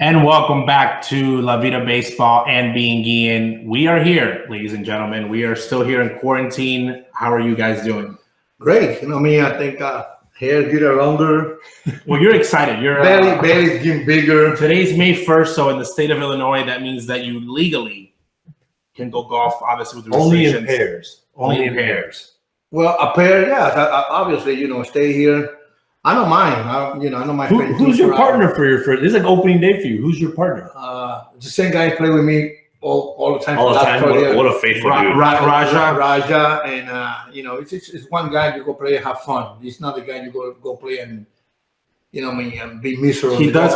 And welcome back to La Vida Baseball and Being Guillén. We are here, ladies and gentlemen. We are still here in quarantine. How are you guys doing? Great. I think hair getting longer. Well, you're excited. Your belly's getting bigger. Today's May 1st, so in the state of Illinois, that means that you legally can go golf, obviously, with the restrictions. Only in pairs. Only in pairs. Well, a pair, yeah. Obviously, stay here. I don't mind. I don't mind. Who's your partner for your first? This is like opening day for you. Who's your partner? The same guy play with me all the time. All the time. What a faithful dude. Raja, and it's one guy you go play and have fun. It's not the guy you go play and be miserable. He does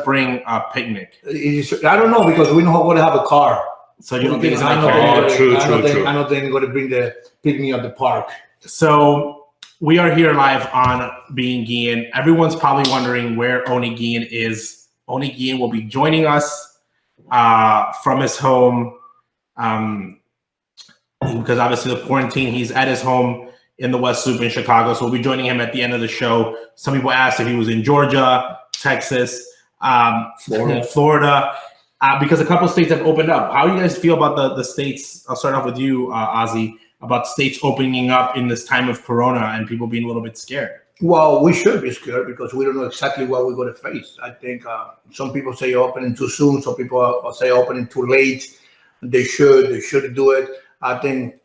bring a picnic. I don't know because we know how to have a car. So you don't think it's true. I don't think I'm going to bring the picnic at the park. So we are here live on Being Guillén. Everyone's probably wondering where Ozzie Guillén is. Ozzie Guillén will be joining us from his home because obviously the quarantine. He's at his home in the West Loop in Chicago. So we'll be joining him at the end of the show. Some people asked if he was in Georgia, Texas, Florida. Because a couple of states have opened up. How do you guys feel about the states? I'll start off with you, Ozzie, about states opening up in this time of Corona and people being a little bit scared. Well, we should be scared because we don't know exactly what we're going to face. I think some people say opening too soon. Some people say opening too late. They should do it. I think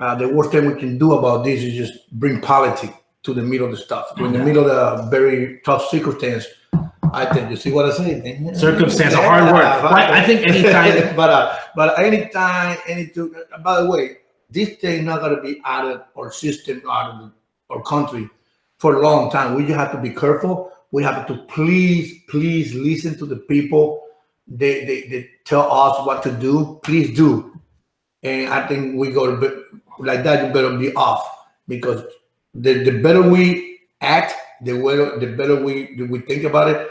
the worst thing we can do about this is just bring politics to the middle of the stuff. In the middle of the very tough circumstance, I think you see what I say. Circumstance, a hard word. I think anytime, but anytime, by the way, this thing not going to be out of our system, out of our country for a long time. We just have to be careful. We have to please listen to the people. They tell us what to do. Please do. And I think we go like that. You better be off because the better we act, the better we think about it.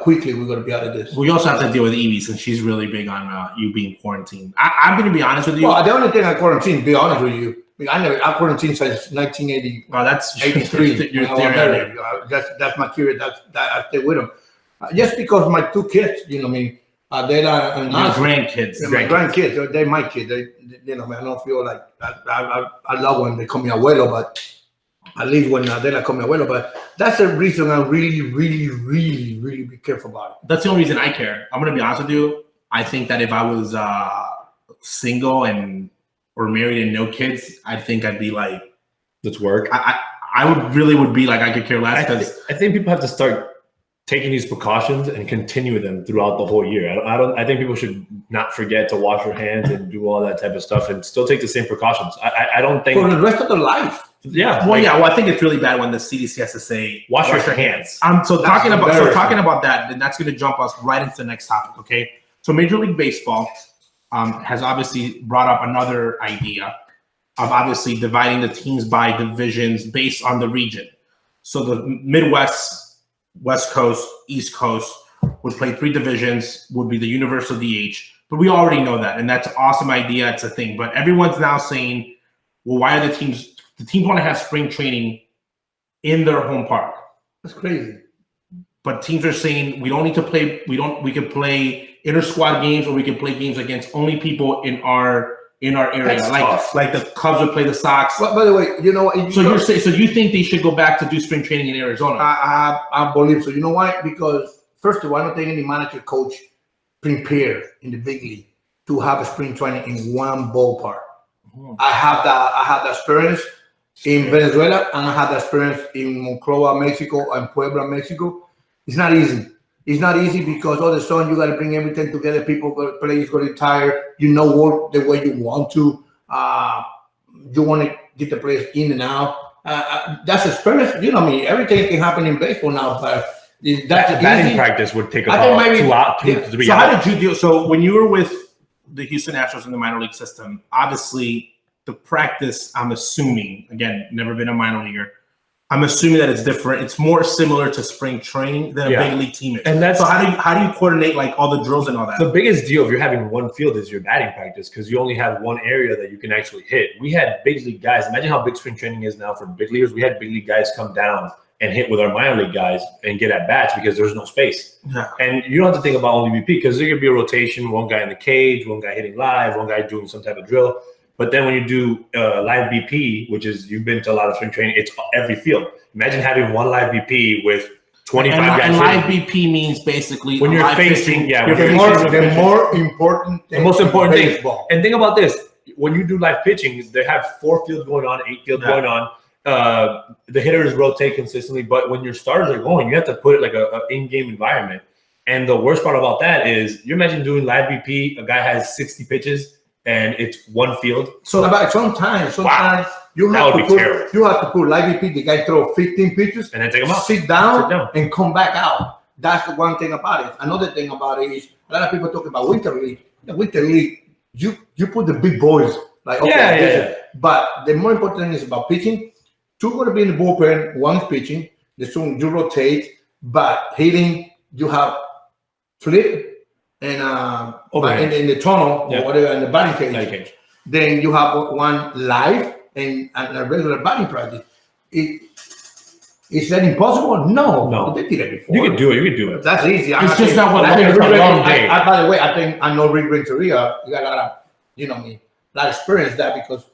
Quickly we're going to be out of this. We also have to deal with Evie since she's really big on you being quarantined. I'm going to be honest with you. Well, the only thing I quarantined, be honest with you, I quarantined since 1980. Oh, that's 83. That's my period. I stay with them. Just because my two kids, Adela and your grandkids. My grandkids, they're my kids. I don't feel like I love when they call me abuelo, but at least when Adela call me abuelo. But that's the reason I really be careful about it. That's the only reason I care. I'm going to be honest with you. I think that if I was single or married and no kids, I think I'd be like, let's work. I would be like, I could care less. Because I think people have to start taking these precautions and continue them throughout the whole year. I think people should not forget to wash their hands and do all that type of stuff and still take the same precautions. I don't think for the rest of their life. Yeah. Well, I think it's really bad when the CDC has to say wash your hands. Talking about that, then that's going to jump us right into the next topic. Okay. So Major League Baseball has obviously brought up another idea of obviously dividing the teams by divisions based on the region. So the Midwest, West Coast, East Coast would play 3 divisions, would be the universal DH. But we already know that, and that's an awesome idea. It's a thing. But everyone's now saying, well, why are the teams want to have spring training in their home park? That's crazy. But teams are saying we don't need to play. We can play inter-squad games, or we can play games against only people in our area. That's like tough. Like the Cubs would play the Sox. But by the way, So you think they should go back to do spring training in Arizona? I believe so. You know why? Because first of all, I don't think any manager coach prepare in the big league to have a spring training in one ballpark. I have that experience in Venezuela, and I had the experience in Monclova, Mexico, and Puebla, Mexico. It's not easy. It's not easy because all of a sudden you got to bring everything together. Players got tired. Work the way you want to. You want to get the players in and out. That's experience. Everything can happen in baseball now, but that's batting practice would take about 2 to 3 hours. So how did you deal? So when you were with the Houston Astros in the minor league system, obviously the practice, I'm assuming, again, never been a minor leaguer, I'm assuming that it's different. It's more similar to spring training than a big league team is. And that's so how do you coordinate like all the drills and all that? The biggest deal if you're having one field is your batting practice because you only have one area that you can actually hit. We had big league guys. Imagine how big spring training is now for big leaguers. We had big league guys come down and hit with our minor league guys and get at bats because there's no space. Yeah. And you don't have to think about only BP because there could be a rotation, one guy in the cage, one guy hitting live, one guy doing some type of drill. But then when you do live BP, which is you've been to a lot of spring training, it's every field. Imagine having one live BP with 25 guys. And live BP means basically when you're facing, the more important thing. The most important thing. Baseball. And think about this: when you do live pitching, they have 4 fields going on, 8 fields going on. The hitters rotate consistently, but when your starters are going, you have to put it like a in-game environment. And the worst part about that is, you imagine doing live BP. A guy has 60 pitches. And it's one field. So about sometimes you have to put live BP. The guy throw 15 pitches and then take them out. Sit down and come back out. That's the one thing about it. Another thing about it is a lot of people talk about winter league. The winter league, you put the big boys like But the more important thing is about pitching. 2 going to be in the bullpen. 1 is pitching. The soon you rotate, but hitting you have flip. And in the tunnel or whatever, in the batting cage. Then you have one live and a regular batting practice. Is that impossible? No. They did it before. You can do it. That's easy. It's just not what it's a long day. By the way, I know Rick Renteria. You got a lot of, a lot of experience that because,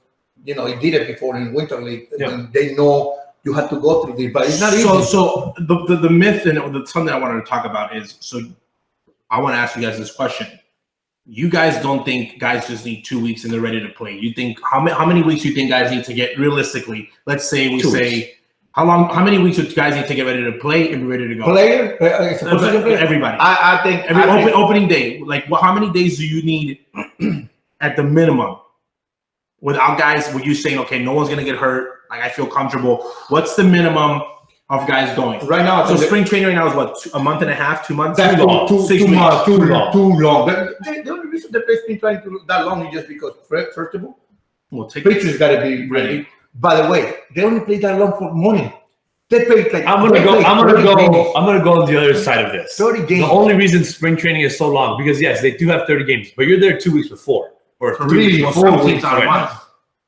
he did it before in Winter League. And they know you have to go through this, but it's not easy. So the myth and something I wanted to talk about is, I want to ask you guys this question. You guys don't think guys just need 2 weeks and they're ready to play. You think how many weeks you think guys need to get realistically? Let's say we say how many weeks do guys need to get ready to play and be ready to go? Player, everybody. I think opening day. Like how many days do you need at the minimum? Without guys, were you saying okay, no one's gonna get hurt? Like I feel comfortable. What's the minimum of guys going right now? So spring training right now is what, a month and a half, 2 months? That's too long. Too long. The only reason the play's been trying to do that long is just because first of all, pitchers got to be ready. By the way, they only play that long for money. They play like I'm gonna go on the other side of this. 30 games. The only reason spring training is so long because yes, they do have 30 games, but you're there 2 weeks before or 3 weeks, 4 weeks out of month.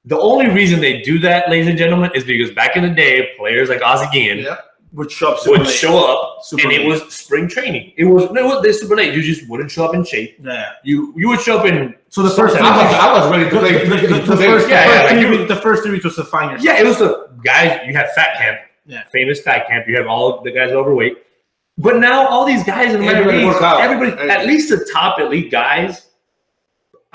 The only reason they do that, ladies and gentlemen, is because back in the day, players like Ozzie Guilléns would show up, and it was spring training. It was super late. You just wouldn't show up in shape. Yeah, you would show up in. So the first I was ready to play. The first 3 weeks was to find yourself. Yeah, it was the guys. You had Fat Camp, famous Fat Camp. You have all the guys overweight, but now all these guys in the everybody, at least the top elite guys.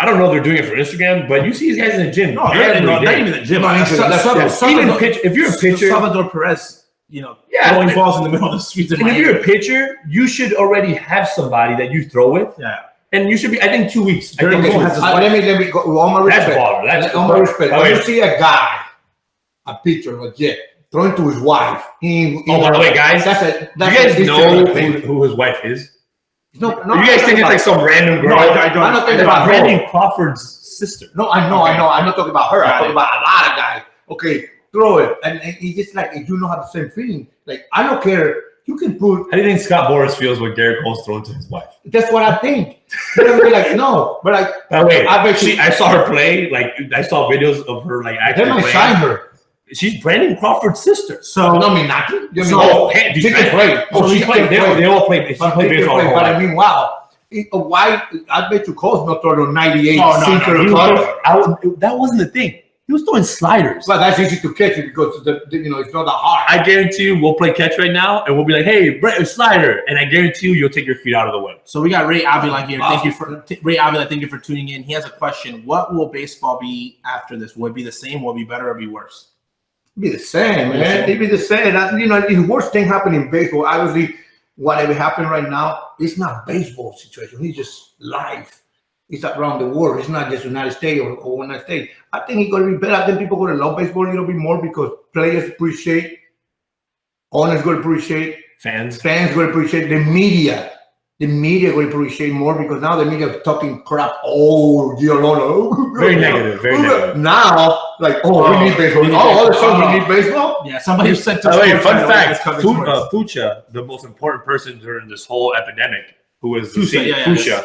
I don't know if they're doing it for Instagram, but you see these guys in the gym. No, not even the gym. If you're a pitcher, Salvador Perez, throwing balls in the middle of the streets. And if you're a pitcher, you should already have somebody that you throw with. Yeah. And you should be, I think, 2 weeks. Let me go. All my respect. All my respect. When you see a guy, a pitcher, legit, throwing to his wife. By the way, guys, you guys know who his wife is? No, you guys think it's like some random girl? No, I don't. I'm not talking about Brandon Crawford's sister. No, I know. I'm not talking about her. I'm talking about a lot of guys. Okay, throw it, and it's just like you don't have the same feeling. Like I don't care. You can put. How do you think Scott Boras feels when Garrett Cole's thrown to his wife? That's what I think. Like no, but like. By the way, I saw her play. Like I saw videos of her like actually playing. They might sign her. She's Brandon Crawford's sister. So no, I mean nothing. She can play. She played. They all played. She played baseball. But I mean, wow. Why? I bet you Cole's not throwing 98. That wasn't the thing. He was throwing sliders. Well, that's easy to catch it because it's not that hard. I guarantee you, we'll play catch right now, and we'll be like, "Hey, slider," and I guarantee you'll take your feet out of the way. So we got Ray Avila here. Thank you for tuning in. He has a question. What will baseball be after this? Will it be the same? Will it be better or be worse? Be the same, man. It'd be the same. The worst thing happening in baseball, obviously, whatever happened right now, it's not baseball situation. It's just life. It's around the world. It's not just United States or United States. I think it's going to be better. I think people are going to love baseball a little bit more because players appreciate, owners going to appreciate, fans going to appreciate, the media. The media will appreciate more because now the media is talking crap all year long. Very negative. Now, like, we need baseball. All of a sudden we need baseball? Yeah, somebody said to fun fact, Fucha, the most important person during this whole epidemic, who was Fucha,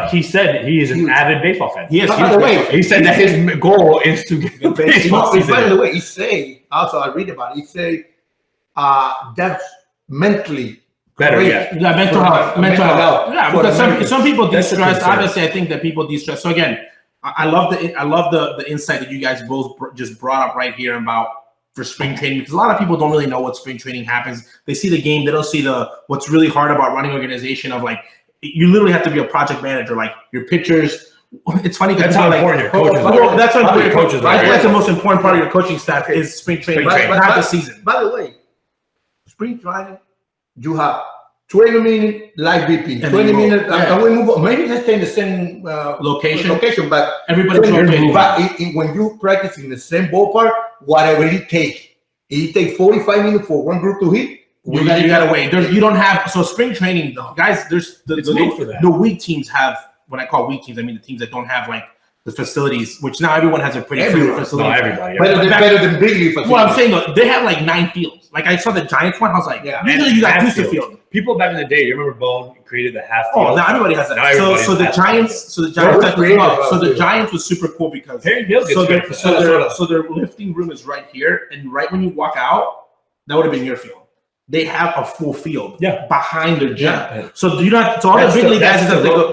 he said he is an avid baseball fan. Yes, by the way, he said that his goal is to get the baseball season. By the way, he say, also I read about it, he say, that's mentally better. great. Yeah, mental health. Yeah, because some people de-stress. concern. Obviously, I think that people de-stress. So again, I love the insight that you guys both just brought up right here about for spring training, because a lot of people don't really know what spring training happens. They see the game, they don't see what's really hard about running organization of like, you literally have to be a project manager, like your pitchers. It's funny because that's how important your coaches are. That's how important your coaches are. That's the most important part of your coaching staff is spring training, not the season. By the way, spring training, you have 20 minute live BP, 20 minutes, and we move on. Maybe let's stay in the same location, but everybody's rotating. But when you practice in the same ballpark, whatever it takes 45 minutes for one group to hit. You gotta wait. You don't have spring training, guys. There's the weak teams have what I call weak teams. I mean the teams that don't have like the facilities, which now everyone has a pretty clear facility. No, everybody. Better than big league facilities. Well, I'm saying though, they have like 9 fields. Like I saw the Giants one, I was like, usually you got booster field. People back in the day, you remember Bone created the half field. Oh, now everybody has that. So the Giants was super cool because so their lifting room is right here, and right when you walk out, that would have been your field. They have a full field behind their gym. Yeah. So do you not? So all the big league guys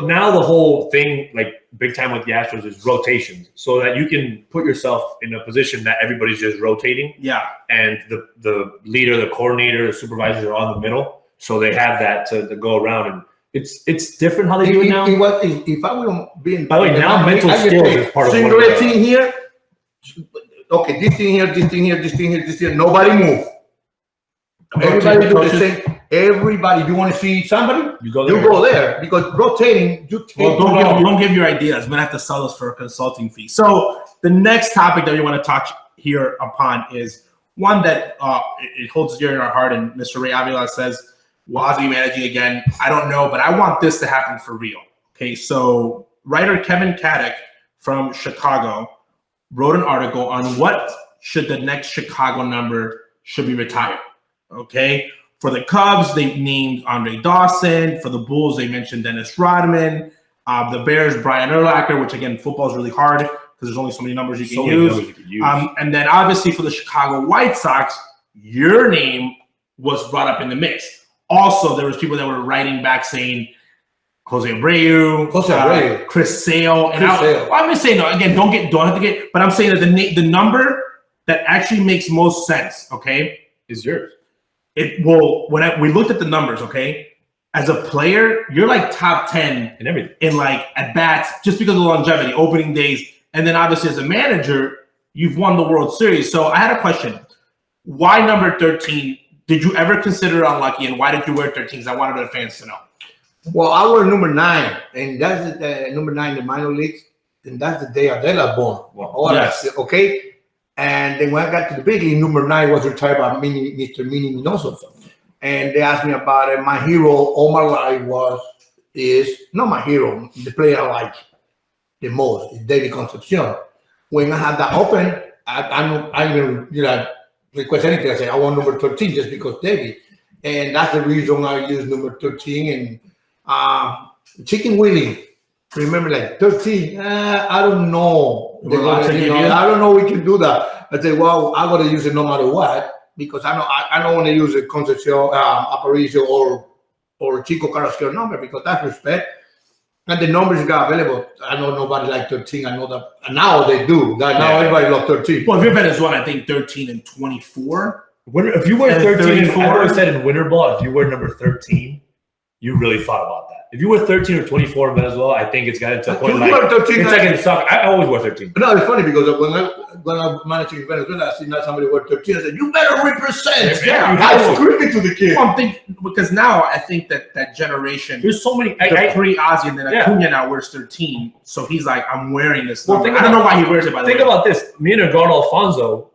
now the whole thing, like big time with the Astros, is rotations, so that you can put yourself in a position that everybody's just rotating. Yeah. And the leader, the coordinator, the supervisors are on the middle, so they have that to go around, and it's different how they do it now. If I were being, by the way, now mental skills is part of what single team here. Okay, this thing here, this thing here, this thing here, this here. Nobody move. Everybody do the same. Everybody, you want to see somebody? You go there because rotating. Don't give your ideas. I'm gonna have to sell this for a consulting fee. So the next topic that we want to touch here upon is one that it holds dear in our heart. And Mr. Ray Avila says, "Ozzie managing again." I don't know, but I want this to happen for real. Okay, so writer Kevin Kaduk from Chicago wrote an article on what should the next Chicago number should be retired. Okay, for the Cubs, they named Andre Dawson. For the Bulls, they mentioned Dennis Rodman. The Bears, Brian Urlacher, which again, football is really hard because there's only so many numbers you can use. And then obviously for the Chicago White Sox, your name was brought up in the mix. Also, there was people that were writing back saying Jose Abreu, Chris Sale. I'm just saying, no, again, don't have to get, but I'm saying that the number that actually makes most sense, okay, is yours. When we looked at the numbers, okay, as a player, you're like top 10 in everything, in like at bats, just because of the longevity, opening days, and then obviously as a manager, you've won the World Series. So I had a question: why number 13? Did you ever consider unlucky, and why did you wear 13? Because I wanted the fans to know. Well, I wear number 9, and that's the number 9 in the minor leagues, and that's the day Adela born. Okay. And then when I got to the big league, number 9 was retired by Mr. Minnie Minoso. And they asked me about it. My hero all my life is not my hero. The player I like the most is David Concepcion. When I had that open, I didn't request anything. I said, I want number 13 just because David. And that's the reason I use number 13. And Chicken Willie, remember like 13, I don't know. I don't know we can do that. I say, well, I got to use it no matter what, because I don't want to use a Concepcion, Aparicio, or Chico Carrasquillo number, because that's respect. And the numbers got available. I know nobody like 13. I know that. And now they do. Now everybody loves 13. Well, if you're Venezuela, I think 13 and 24. If you wear 13, I always said in winter ball, if you wear number 13, you really thought about that. If you were 13 or 24 in Venezuela, I think it's gotten to a point like it's like in soccer. I always wear 13. No, it's funny because when I was managing in Venezuela, I see now somebody wear 13. I said, "You better represent." Yeah, I screamed to the kid. Well, I'm thinking, because now I think that generation. There's so many. Pre-Ozzie and then Acuna now wears 13, so he's like, "I'm wearing this." Well, I don't know why he wears it. By the way, think about this: me and Edgardo Alfonso,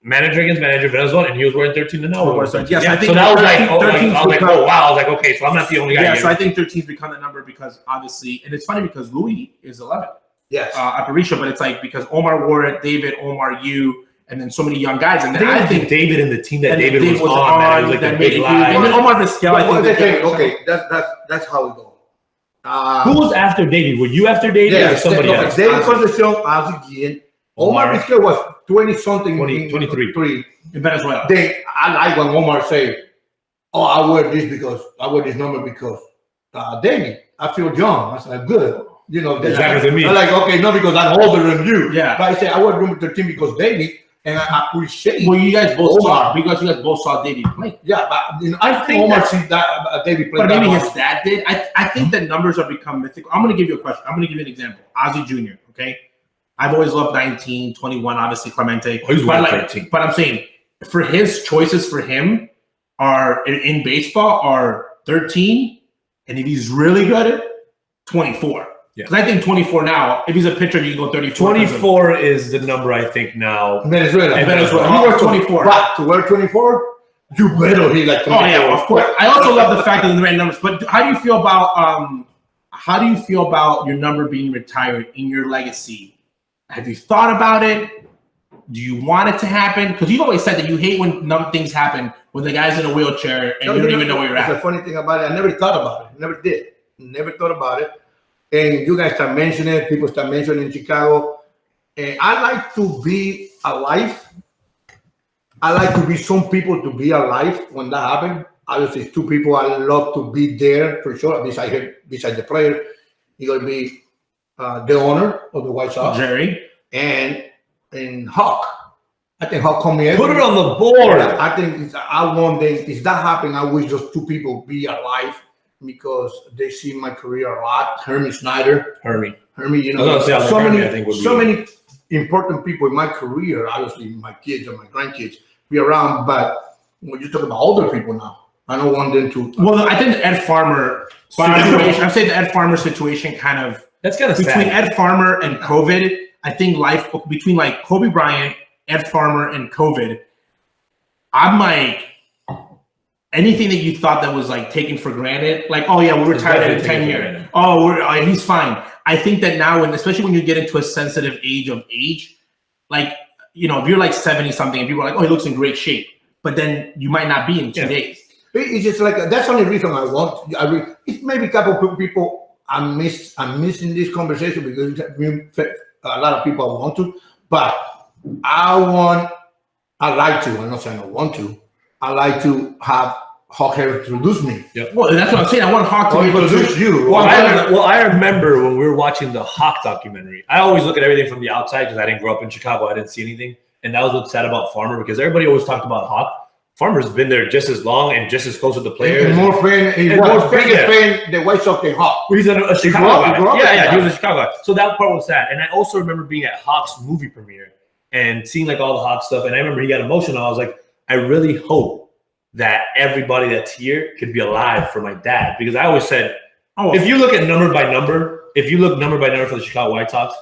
manager against manager, Venezuela, and he was wearing 13 and now we're wearing 13. Yes, I think so that was like, I was like, oh wow, I was like, okay, so I'm not the only guy. Yeah, so I think 13's become the number because obviously, and it's funny because Louis is 11. Yes, Aparicio, but it's like because Omar wore it, David, Omar, you, and then so many young guys, and then I think David and the team that David was on, that was like the big lie. And then Omar Vizquel, I think. Okay, that's how we go. Who was after David? Were you after David or somebody else? David Concepcion, Ozzie Guillen, Omar Vizquel was 20-something. 23 in Venezuela. I like when Omar say, "Oh, I wear this number because David, I feel young." I said, "Good." You know, exactly me. I'm like, okay, not because I'm older than you. Yeah. But I say I wear number 13 because David, and I appreciate. Well, you guys both Omar. because you guys both saw David play. Yeah, but I think Omar sees that David play. But maybe that his dad did. I think that numbers are become mythical. I'm going to give you a question. I'm going to give you an example. Ozzie Jr., okay? I've always loved 19, 21, obviously Clemente. He's but, 13. But I'm saying for his choices for him are in baseball are 13, and if he's really good, 24. Because I think 24 now, if he's a pitcher, you can go 34. 24 is the number I think now. Venezuela. He wears 24. But to wear 24, you better hit like 24. Oh yeah, of course. I also love the fact that the red numbers. But how do you feel about your number being retired in your legacy? Have you thought about it? Do you want it to happen? Because you've always said that you hate when things happen when the guy's in a wheelchair and you don't even know where you're at. The funny thing about it, I never thought about it. Never did. Never thought about it. And you guys start mentioning it. People start mentioning in Chicago. And I like to be alive. I like to be some people to be alive when that happens. Obviously, it's two people I love to be there for sure. Besides the player, it's going to be the owner of the White Sox, Jerry, and Hawk. I think Hawk called me. Put it on the board. I think I want them. If that happens, I wish those two people be alive because they see my career a lot. Hermie Snyder, Hermie, you know, so many important people in my career. Obviously, my kids and my grandkids be around, but when you talk about older people now, I don't want them to. Well, I think the Ed Farmer situation. I'm saying the Ed Farmer situation that's kind of between sad. Ed Farmer and COVID. I think life between like Kobe Bryant, Ed Farmer, and COVID. I'm like anything that you thought that was like taken for granted, like oh yeah, we're retired in 10 years. Oh, he's fine. I think that now, especially when you get into a sensitive age, like you know, if you're like 70 something and people are like, oh, he looks in great shape, but then you might not be in 2 days. It's just like that's the only reason I want. It's maybe a couple of people I'm missing this conversation because a lot of people want to, but I like to. I'm not saying I want to. I like to have Hawk here introduce me. Yep. Well, that's what I'm saying. I want Hawk to introduce you. Well, I remember when we were watching the Hawk documentary. I always look at everything from the outside because I didn't grow up in Chicago. I didn't see anything, and that was what's sad about Farmer because everybody always talked about Hawk. Farmer's been there just as long and just as close with the players. And more fan, fan the White Sox than Hawk. He's a Chicago guy. Yeah, he was a Chicago guy. So that part was sad. And I also remember being at Hawk's movie premiere and seeing like all the Hawk stuff. And I remember he got emotional. I was like, I really hope that everybody that's here could be alive for my dad. Because I always said, if you look at number by number for the Chicago White Sox,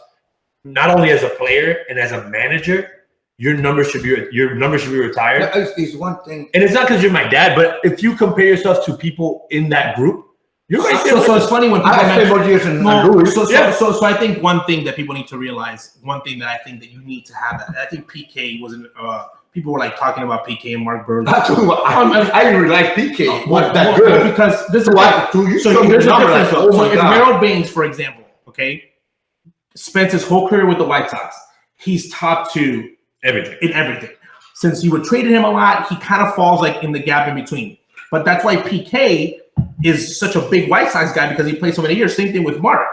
not only as a player and as a manager, your number should be retired. It's one thing, and it's not because you're my dad, but if you compare yourself to people in that group, you're right there. So it's funny when people mention more years in So I think one thing that people need to realize, one thing that I think that you need to have that. I think PK wasn't. People were like talking about PK and Mark Burley. I really like PK. What that good? Because this is why. So here's the difference. So if Harold Baines, for example, okay, spent his whole career with the White Sox, he's top 2. Everything. Since you were trading him a lot, he kind of falls like in the gap in between. But that's why PK is such a big White Sox guy because he played so many years. Same thing with Mark.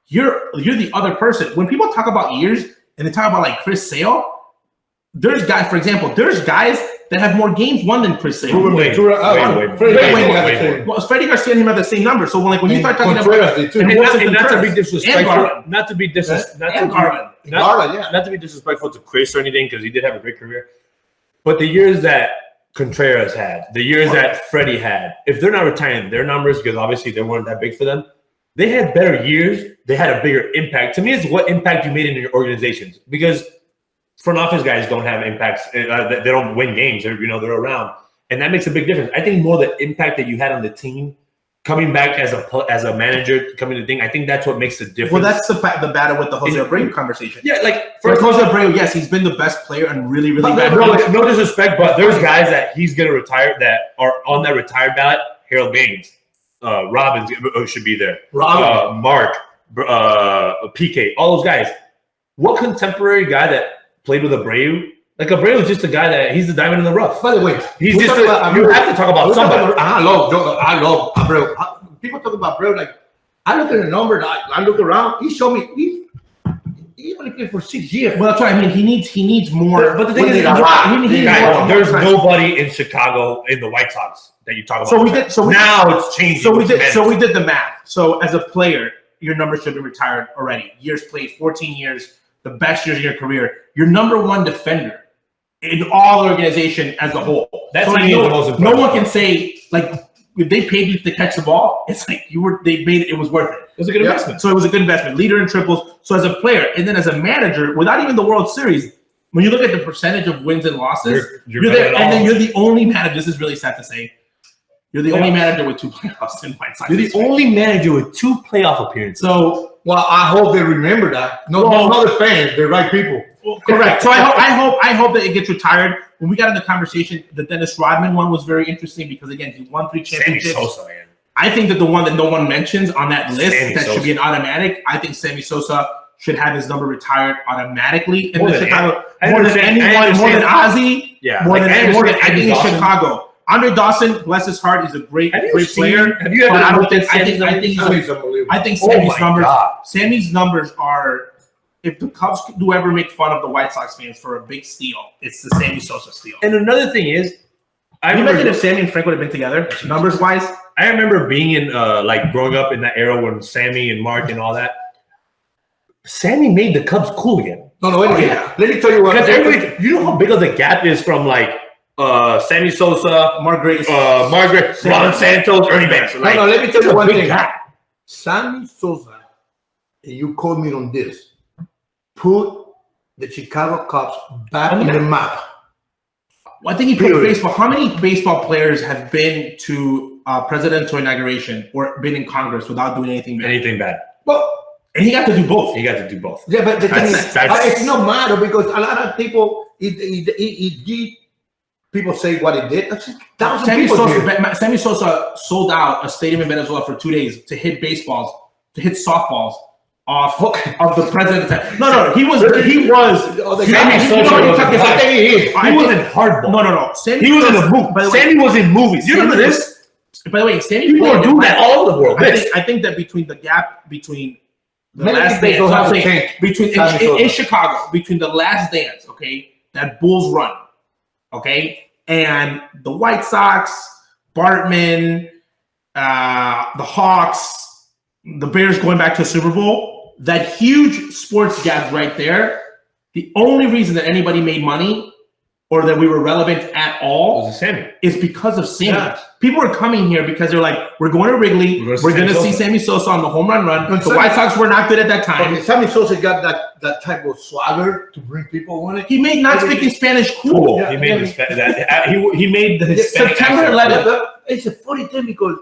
You're the other person. When people talk about years and they talk about like Chris Sale, there's guys that have more games won than Chris Sale. Wait. Well, Freddie Garcia and him have the same number. So when you start talking about not to be disrespectful to Chris or anything, because he did have a great career. But the years that Contreras had, the years that Freddie had, if they're not retiring their numbers, because obviously they weren't that big for them, they had better years. They had a bigger impact. To me, it's what impact you made in your organizations. Because front office guys don't have impacts. They don't win games. They're around. And that makes a big difference. I think more the impact that you had on the team, coming back as a manager, coming to the thing, I think that's what makes the difference. Well, that's the battle with the Jose Abreu conversation. Yeah, like for Jose Abreu, yes, he's been the best player and really, really bad. No disrespect, but there's guys that he's going to retire that are on that retired ballot. Harold Baines, Robbins should be there. Mark, PK, all those guys. what contemporary guy that played with Abreu? Like Abreu is just a guy that he's the diamond in the rough. By the way, he's just you have to talk about somebody. I love Abreu. People talk about Abreu like I look at the numbers. I look around. He showed me. He only played for 6 years. Well, that's what I mean. He needs more. But the thing is, there's nobody in Chicago in the White Sox that you talk about. Now it's changing. So we did the math. So as a player, your number should be retired already. Years played, 14 years, the best years of your career. Your number one defender in all the organization as a whole. That's so the most important. No one can say like if they paid you to catch the ball, it's like they made it was worth it. It was a good investment. So it was a good investment. Leader in triples. So as a player, and then as a manager, without even the World Series, when you look at the percentage of wins and losses, you're there, and then you're the only manager. This is really sad to say. You're the only manager with 2 playoffs in White Sox. You're the only manager with 2 playoff appearances. So, well, I hope they remember that. No other fans, they're right people. Well, correct. So I hope that it gets retired. When we got in the conversation, the Dennis Rodman one was very interesting because again, he won 3 championships. Sammy Sosa, man. I think that the one that no one mentions on that list should be an automatic. I think Sammy Sosa should have his number retired automatically in Chicago. More than anyone, more than Ozzie. Yeah, more than I think in Chicago. Andre Dawson, bless his heart, he's a great player. Have you ever? I think Sammy's numbers are. If the Cubs do ever make fun of the White Sox fans for a big steal, it's the Sammy Sosa steal. And another thing is, I imagine if Sammy and Frank would have been together, numbers wise. I remember being in like growing up in that era when Sammy and Mark and all that. Sammy made the Cubs cool again. No, wait a minute. Let me tell you what. Because you know how big of the gap is from like Sammy Sosa, Margaret, Ron Santos, Ernie Banks. Like, no, let me tell you one thing. Sammy Sosa, and you called me on this, put the Chicago Cubs back in the map. Well, I think he put baseball. How many baseball players have been to presidential inauguration or been in Congress without doing anything bad? Well, and he got to do both. Yeah, but the thing is, it's not matter because a lot of people, people say what he did. Sammy Sosa sold out a stadium in Venezuela for 2 days to hit softballs off of the president. No, he was. He wasn't hardball. No. He was in a movie. Sammy was in movies. You remember this? By the way, Sammy people are doing that all over the world. I think that between the gap between the last dance, in Chicago, between the last dance, okay, that Bulls run, okay, and the White Sox, Bartman, the Hawks, the Bears going back to a Super Bowl, that huge sports gap right there, the only reason that anybody made money or that we were relevant at all is because of Sammy. Yeah. People are coming here because they're like, we're going to Wrigley, we're going to see Sammy Sosa on the home run. The White Sox were not good at that time. Okay, Sammy Sosa got that type of swagger to bring people on it. He made not speaking Spanish cool. Yeah, he made the September 11th. It's a funny thing because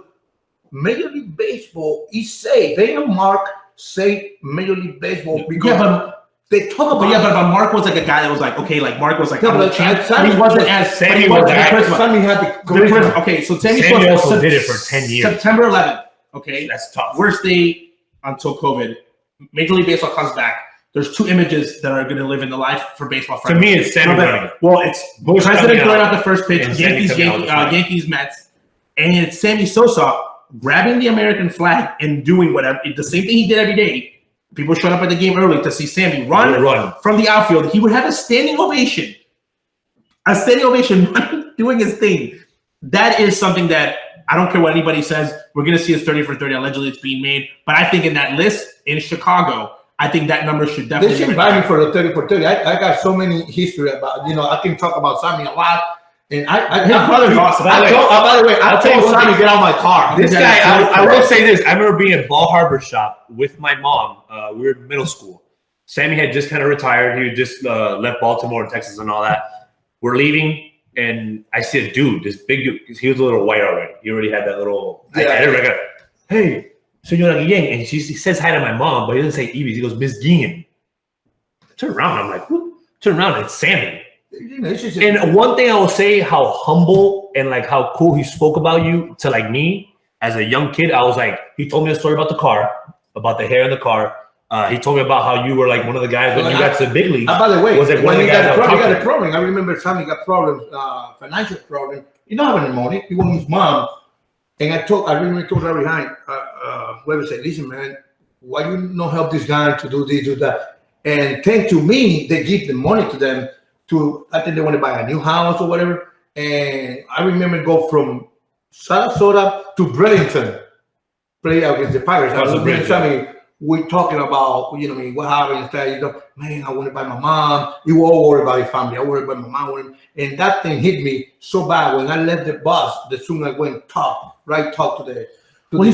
Major League Baseball is safe. They and Mark say Major League Baseball because they talk about but Mark was like a guy that was like, okay, like Mark was like, he wasn't as Sammy had the okay, so Sammy also did it for 10 years. September 11th. Okay, that's tough. Worst day until COVID. Major League Baseball comes back. There's 2 images that are going to live in the life for baseball. To me, it's Sammy running. Well, it's President throwing out the first pitch, Yankees, Mets, and it's Sammy Sosa grabbing the American flag and doing whatever the same thing he did every day. People showed up at the game early to see Sammy run from the outfield. He would have a standing ovation. Doing his thing. That is something that I don't care what anybody says. We're going to see his 30 for 30. Allegedly, it's being made. But I think in that list in Chicago, I think that number should definitely. They should invite me for the 30 for 30. I got so many history about, I can talk about Sammy a lot. And his brother's awesome. By the way, I told Sammy to get out of my car. This guy, I will say this. I remember being at Ball Harbor Shop with my mom. We were in middle school. Sammy had just kind of retired. He had just left Baltimore and Texas and all that. We're leaving, and I see a dude, this big dude, because he was a little white already. He already had that little. Hey, Señora Guillén. And he says hi to my mom, but he doesn't say Evie. He goes, Miss Guillén. Turn around. I'm like, who? Turn around, and it's Sammy. And one thing I will say, how humble and like how cool he spoke about you to like me as a young kid. I was like, he told me a story about the car, about the hair in the car. He told me about how you were like one of the guys when you got to the big league. By the way, was like when he got a problem, I remember Sammy got problems, financial problems. He don't have any money. He wants his mom. And I remember told her behind, whoever said, listen, man, why you not help this guy to do this, do that? And thanks to me, they give the money to them I think they want to buy a new house or whatever. And I remember go from Sarasota to Burlington, play against the Pirates. I was Sammy, we're talking about, what happened instead. Man, I want to buy my mom. You all worry about your family. I worry about my mom. And that thing hit me so bad when I left the bus. The soon I went talk to the. Well, he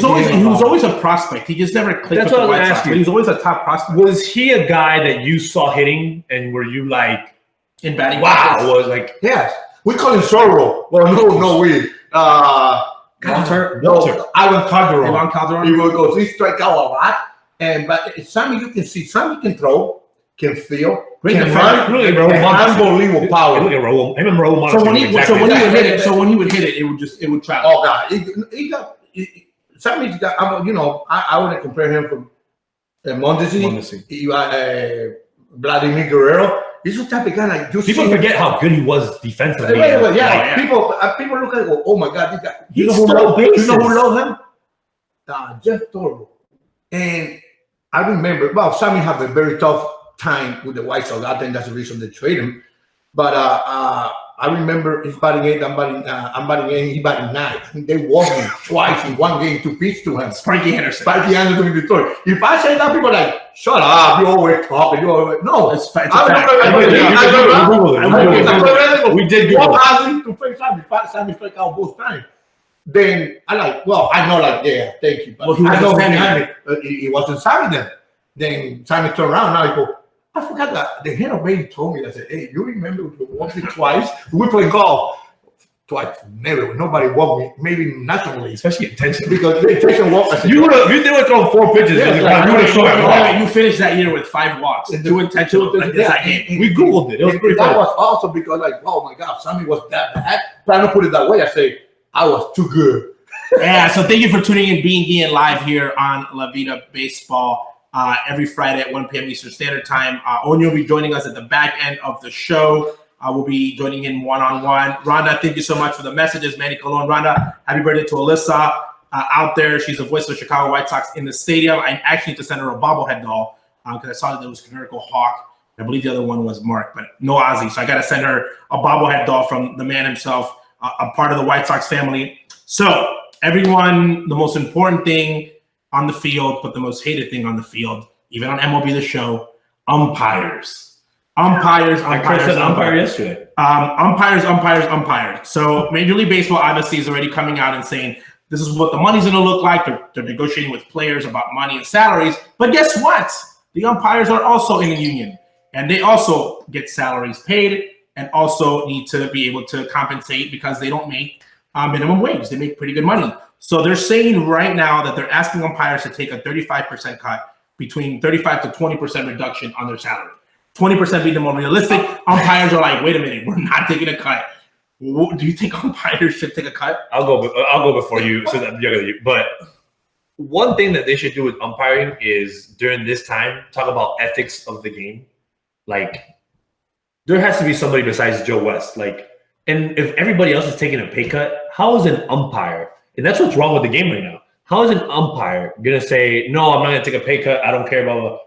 was always a prospect. He just never clicked with the White Sox. He was always a top prospect. Was he a guy that you saw hitting and were you like in batting? Wow, was like yes. We call him Sorrow. Well, no, we. Ivan Calderon. He will go. He strike out a lot. But Sammy, you can see, Sammy can throw, can feel, can run, really unbelievable power. So when he would hit it, it would travel. Oh God, Sammy's got. I wouldn't compare him from Mondesi, Vladimir Guerrero. He's the type of guy like people forget how good he was defensively. Yeah. People look at it and go, oh my God, this guy. You know who loved him? Jeff Torbo. And I remember, Sammy had a very tough time with the White Sox. I think that's the reason they trade him. But I remember he's batting 8, I'm batting 8, he batting 9. They walked him twice in one game to pitch to him. Sparky Henderson in Detroit. If I say that, people are like, shut up, you always talking. No, it's fact. We did Google. To face Sammy struck out both times. Then I know, thank you. But I know behind it, it wasn't Sammy then. Then Sammy turned around. Now he go, I forgot that the head of baby told me that. I said, hey, you remember once or twice we played golf twice? Never, nobody walked me. Maybe naturally, especially intention because the intention walk. If you would throw 4 pitches. You finished that year with 5 walks, 2 intentional. We Googled it. It was pretty funny. That was also because oh my God, Sammy was that bad. But I don't put it that way. I say I was too good. Yeah. So thank you for tuning in, Being Guillén live here on La Vida Baseball. Every Friday at 1 p.m. Eastern Standard Time. Onyo will be joining us at the back end of the show. We'll be joining in one-on-one. Rhonda, thank you so much for the messages. Manny Colon, Rhonda, happy birthday to Alyssa out there. She's the voice of the Chicago White Sox in the stadium. I actually need to send her a bobblehead doll because I saw that there was Canerico Hawk. I believe the other one was Mark, but no Ozzie. So I got to send her a bobblehead doll from the man himself, a part of the White Sox family. So everyone, the most important thing on the field, but the most hated thing on the field, even on MLB The Show, umpires. I said umpire yesterday. Umpires. So Major League Baseball obviously is already coming out and saying this is what the money's going to look like. They're negotiating with players about money and salaries. But guess what? The umpires are also in a union, and they also get salaries paid and also need to be able to compensate because they don't make minimum wage. They make pretty good money. So they're saying right now that they're asking umpires to take a 35% cut, between 35 to 20% reduction on their salary. 20% being the more realistic. Umpires are like, wait a minute, we're not taking a cut. Do you think umpires should take a cut? I'll go before you. So that you're gonna. But one thing that they should do with umpiring is during this time talk about ethics of the game. Like there has to be somebody besides Joe West. And if everybody else is taking a pay cut, how is an umpire? And that's what's wrong with the game right now. How is an umpire going to say, no, I'm not going to take a pay cut. I don't care, blah, blah, blah.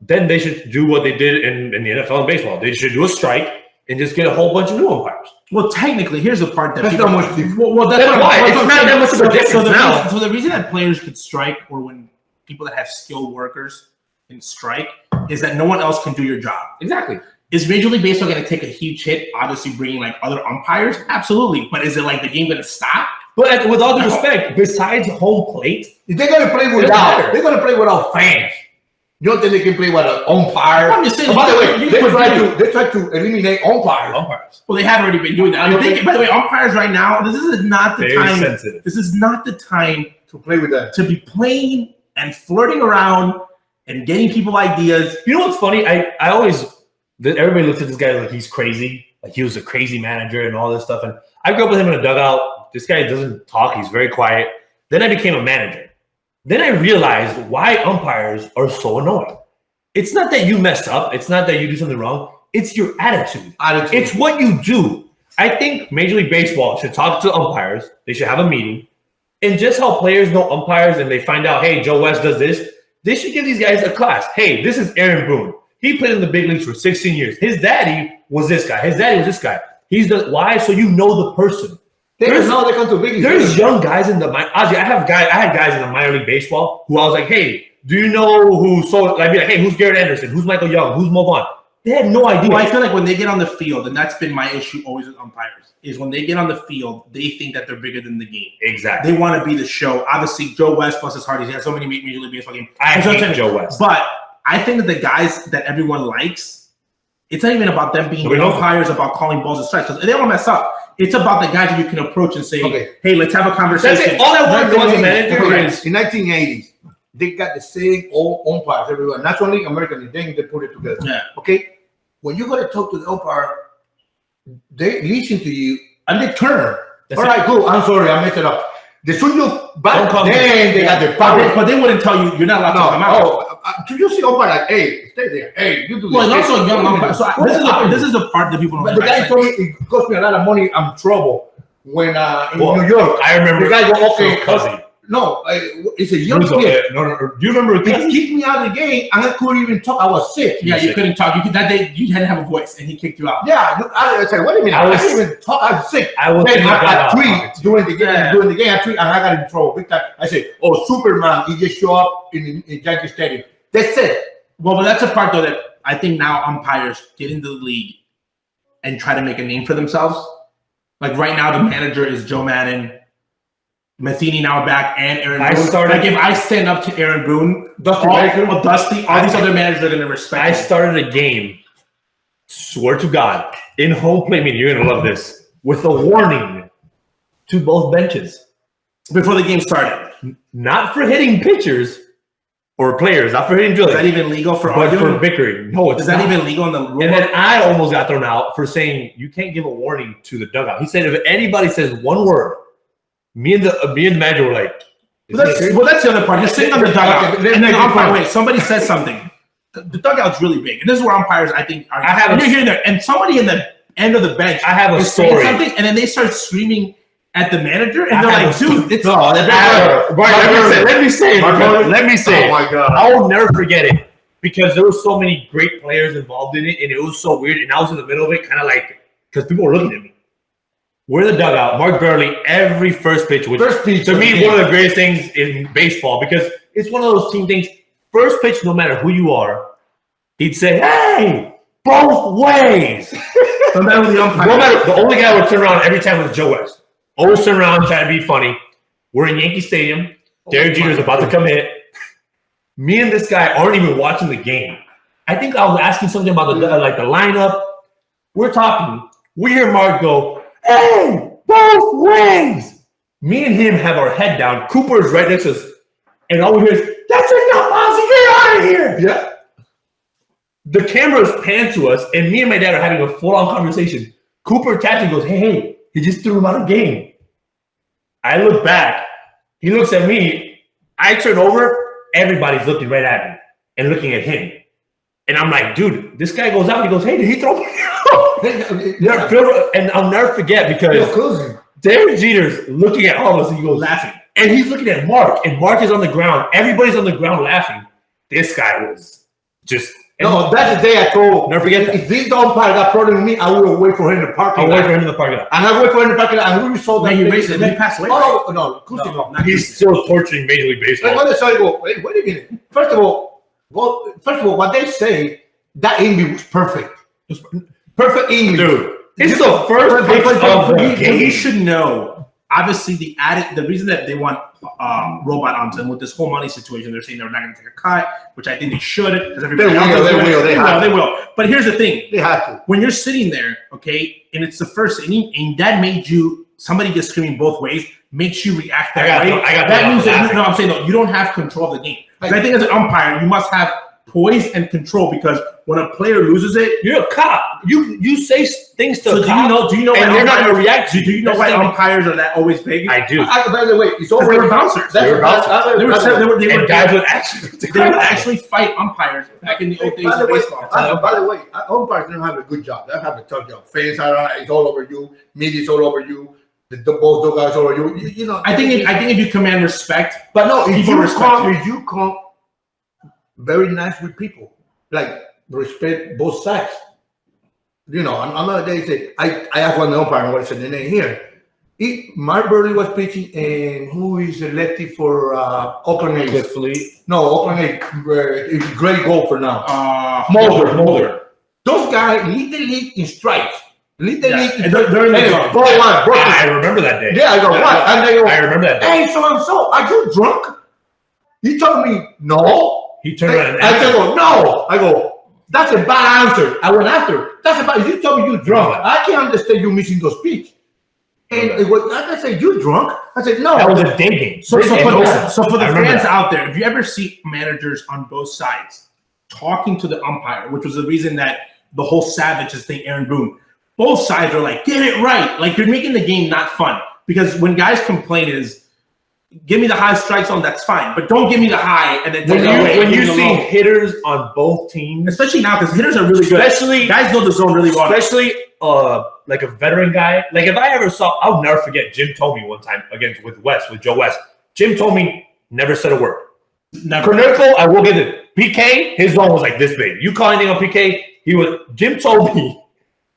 Then they should do what they did in the NFL and baseball. They should do a strike and just get a whole bunch of new umpires. Well, technically, here's the part that that's people, not much different. Well, that's why. It's not that much of a difference now. So the reason that players could strike, or when people that have skilled workers can strike, is that no one else can do your job. Exactly. Is Major League Baseball going to take a huge hit, obviously bringing other umpires? Absolutely. But is it the game going to stop? But with all due respect, besides home plate, they're going to play without fans. You don't think they can play with an umpire? I'm just saying. By the way, they try to eliminate umpires. Well, they have already been doing that. By the way, umpires right now, this is not the time. Sensitive. This is not the time to play with that. To be playing and flirting around and getting people ideas. You know what's funny? Everybody looks at this guy like he's crazy. Like he was a crazy manager and all this stuff. And I grew up with him in a dugout. This guy doesn't talk. He's very quiet. Then I became a manager. Then I realized why umpires are so annoying. It's not that you messed up. It's not that you do something wrong. It's your attitude. It's what you do. I think Major League Baseball should talk to umpires. They should have a meeting. And just how players know umpires and they find out, hey, Joe West does this, they should give these guys a class. Hey, this is Aaron Boone. He played in the big leagues for 16 years. His daddy was this guy. His daddy was this guy. Why? So you know the person. They come to big leagues. There's young guys in the Ozzie. I had guys in the minor league baseball who I was like, hey, do you know who? So I'd be like, hey, who's Garrett Anderson? Who's Michael Young? Who's Mo Vaughn? They had no idea. Well, I feel like when they get on the field, and that's been my issue always with umpires, is when they get on the field, they think that they're bigger than the game. Exactly. They want to be the show. Obviously, Joe West, plus his heart, he has so many Major League Baseball games. I hate Joe West. But I think that the guys that everyone likes, it's not even about them being umpires, about calling balls and strikes, because they don't mess up. It's about the guys that you can approach and say, hey, let's have a conversation. That's it. All that work was a manager is in 1980s. They got the same old umpires everywhere. Not only American League, they put it together. Yeah. Okay. When you go to talk to the umpire, they listen to you and they turn. All right, good. I'm sorry, I messed it up. They shoot you back. Then they got the power. But they wouldn't tell you you're not allowed to come out. Do you see umpire like, hey, stay there. Hey, you do this. Well, it's also a young umpire. So this is the part that people don't. But the guy told me it cost me a lot of money. I'm in trouble when in New York. I remember the guy go, okay, Ozzie. No, it's a young kid. No. Do you remember? He kicked me out of the game, and I couldn't even talk. I was sick. Yeah, you couldn't talk. That day you didn't have a voice, and he kicked you out. Yeah, I said, wait a minute. I couldn't even talk. I was sick. I tweet during the game. I tweet, and I got in trouble big time. I said, "Oh, Superman! He just showed up in Yankee Stadium." That's it. Well, but that's a part though that I think now umpires get into the league and try to make a name for themselves. Like right now, the manager is Joe Madden. Matheny now back, and Aaron Boone. Like if I stand up to Aaron Boone, Dusty, all these other managers are going to respect me. I started a game, swear to God, in home plate meeting, you're going to love this, with a warning to both benches. Before the game started. Not for hitting pitchers or players, not for hitting drillers. Is that even legal for arguing? But for bickering. No, it's not. Is that even legal in the rule? And then I almost got thrown out for saying you can't give a warning to the dugout. He said if anybody says one word, me and the manager were like, that's the other part. You're sitting on the dugout, and then umpire, wait, somebody says something. The dugout's really big, and this is where umpires, I think, are. You're hearing there, and somebody in the end of the bench, I have a story, something, and then they start screaming at the manager, and they're like, "Dude, it's let me say it. Oh my God, I will never forget it because there were so many great players involved in it, and it was so weird, and I was in the middle of it, kind of like because people were looking at me. We're in the dugout. Mark Burley, every first pitch, which to me one of the greatest things in baseball because it's one of those team things. First pitch, no matter who you are, he'd say, "Hey, both ways." No matter the umpire. No matter, the only guy would turn around every time was Joe West. Always turn around, try to be funny. We're in Yankee Stadium. Derek Jeter's about to come hit. Me and this guy aren't even watching the game. I think I was asking something about the lineup. We're talking. We hear Mark go, "Hey, both ways." Me and him have our head down. Cooper is right next to us. And all we hear is, "That's enough, Ozzie, get out of here." Yeah. The cameras pan to us, and me and my dad are having a full-on conversation. Cooper taps and goes, hey, he just threw him out of the game. I look back. He looks at me. I turn over. Everybody's looking right at me and looking at him. And I'm like, dude, this guy goes out. He goes, hey, did he throw me out? And I'll never forget because Derek Jeter's looking at all of us and he goes laughing. And he's looking at Mark. And Mark is on the ground. Everybody's on the ground laughing. This guy was just... No, that's the day I told. Never forget that. If this umpire got problem with me, I will wait for him in the parking lot. I'll wait for him in the parking lot. And I wait for him in the parking lot. And we saw that. He passed away. Oh, no. He's still torturing Major League Baseball. Like, so I go, wait a minute. First of all, what they say, that English was perfect. Perfect English. Dude, it's the first pitch of the game. You should know, obviously, the reason that they want robot arms and with this whole money situation, they're saying they're not going to take a cut, which I think they should because everybody they will. But here's the thing: they have to. When you're sitting there, okay, and it's the first inning, and that made you somebody just screaming both ways makes you react that way. That means that I'm saying no, you don't have control of the game. I think as an umpire, you must have poise and control, because when a player loses it, you're a cop. You say things to so a cop. Do you know? And they're not going to react to you. Do you know why umpires are that always big? I do. By the way, it's They always were bouncers. They were And guys would actually fight umpires back in the old days of baseball. By the way, umpires don't have a good job. They have a tough job. Fans are it's all over you. Media's all over you. Both those guys all over you. You know. I think if you command respect, but no, if you respect. come very nice with people, like respect both sides. You know, another day say I asked one of the umpire what said the name here. Mark Burley was pitching, and who is the lefty for Oakland A's? Cliff Lee. No, Oakland A's. Great golfer now. Mulder. Those guys lead the league in strikes. Lead the league. And they're in the zone. I remember that day. Yeah, I go, what? And they go, I remember that day. hey, so, are you drunk? He told me, no. He turned around and I go, no. I go, that's a bad answer. I went after. That's a bad. You told me you're drunk. I can't understand you missing those pitch. And I said, you drunk? I said, no. That was a day game. So for the fans out there, if you ever see managers on both sides talking to the umpire, which was the reason that the whole Savages thing, Aaron Boone, both sides are like, get it right. Like, you're making the game not fun. Because when guys complain is, give me the high strike zone, that's fine. But don't give me the high and then when you see hitters on both teams. Especially now, because hitters are really good. Especially guys know the zone really well. Especially like a veteran guy. Like if I ever saw, I'll never forget, Jim told me one time with Joe West. Jim told me, never said a word. Never. Cornerco, I will give it. PK, his zone was like this big. You call anything on PK, Jim told me,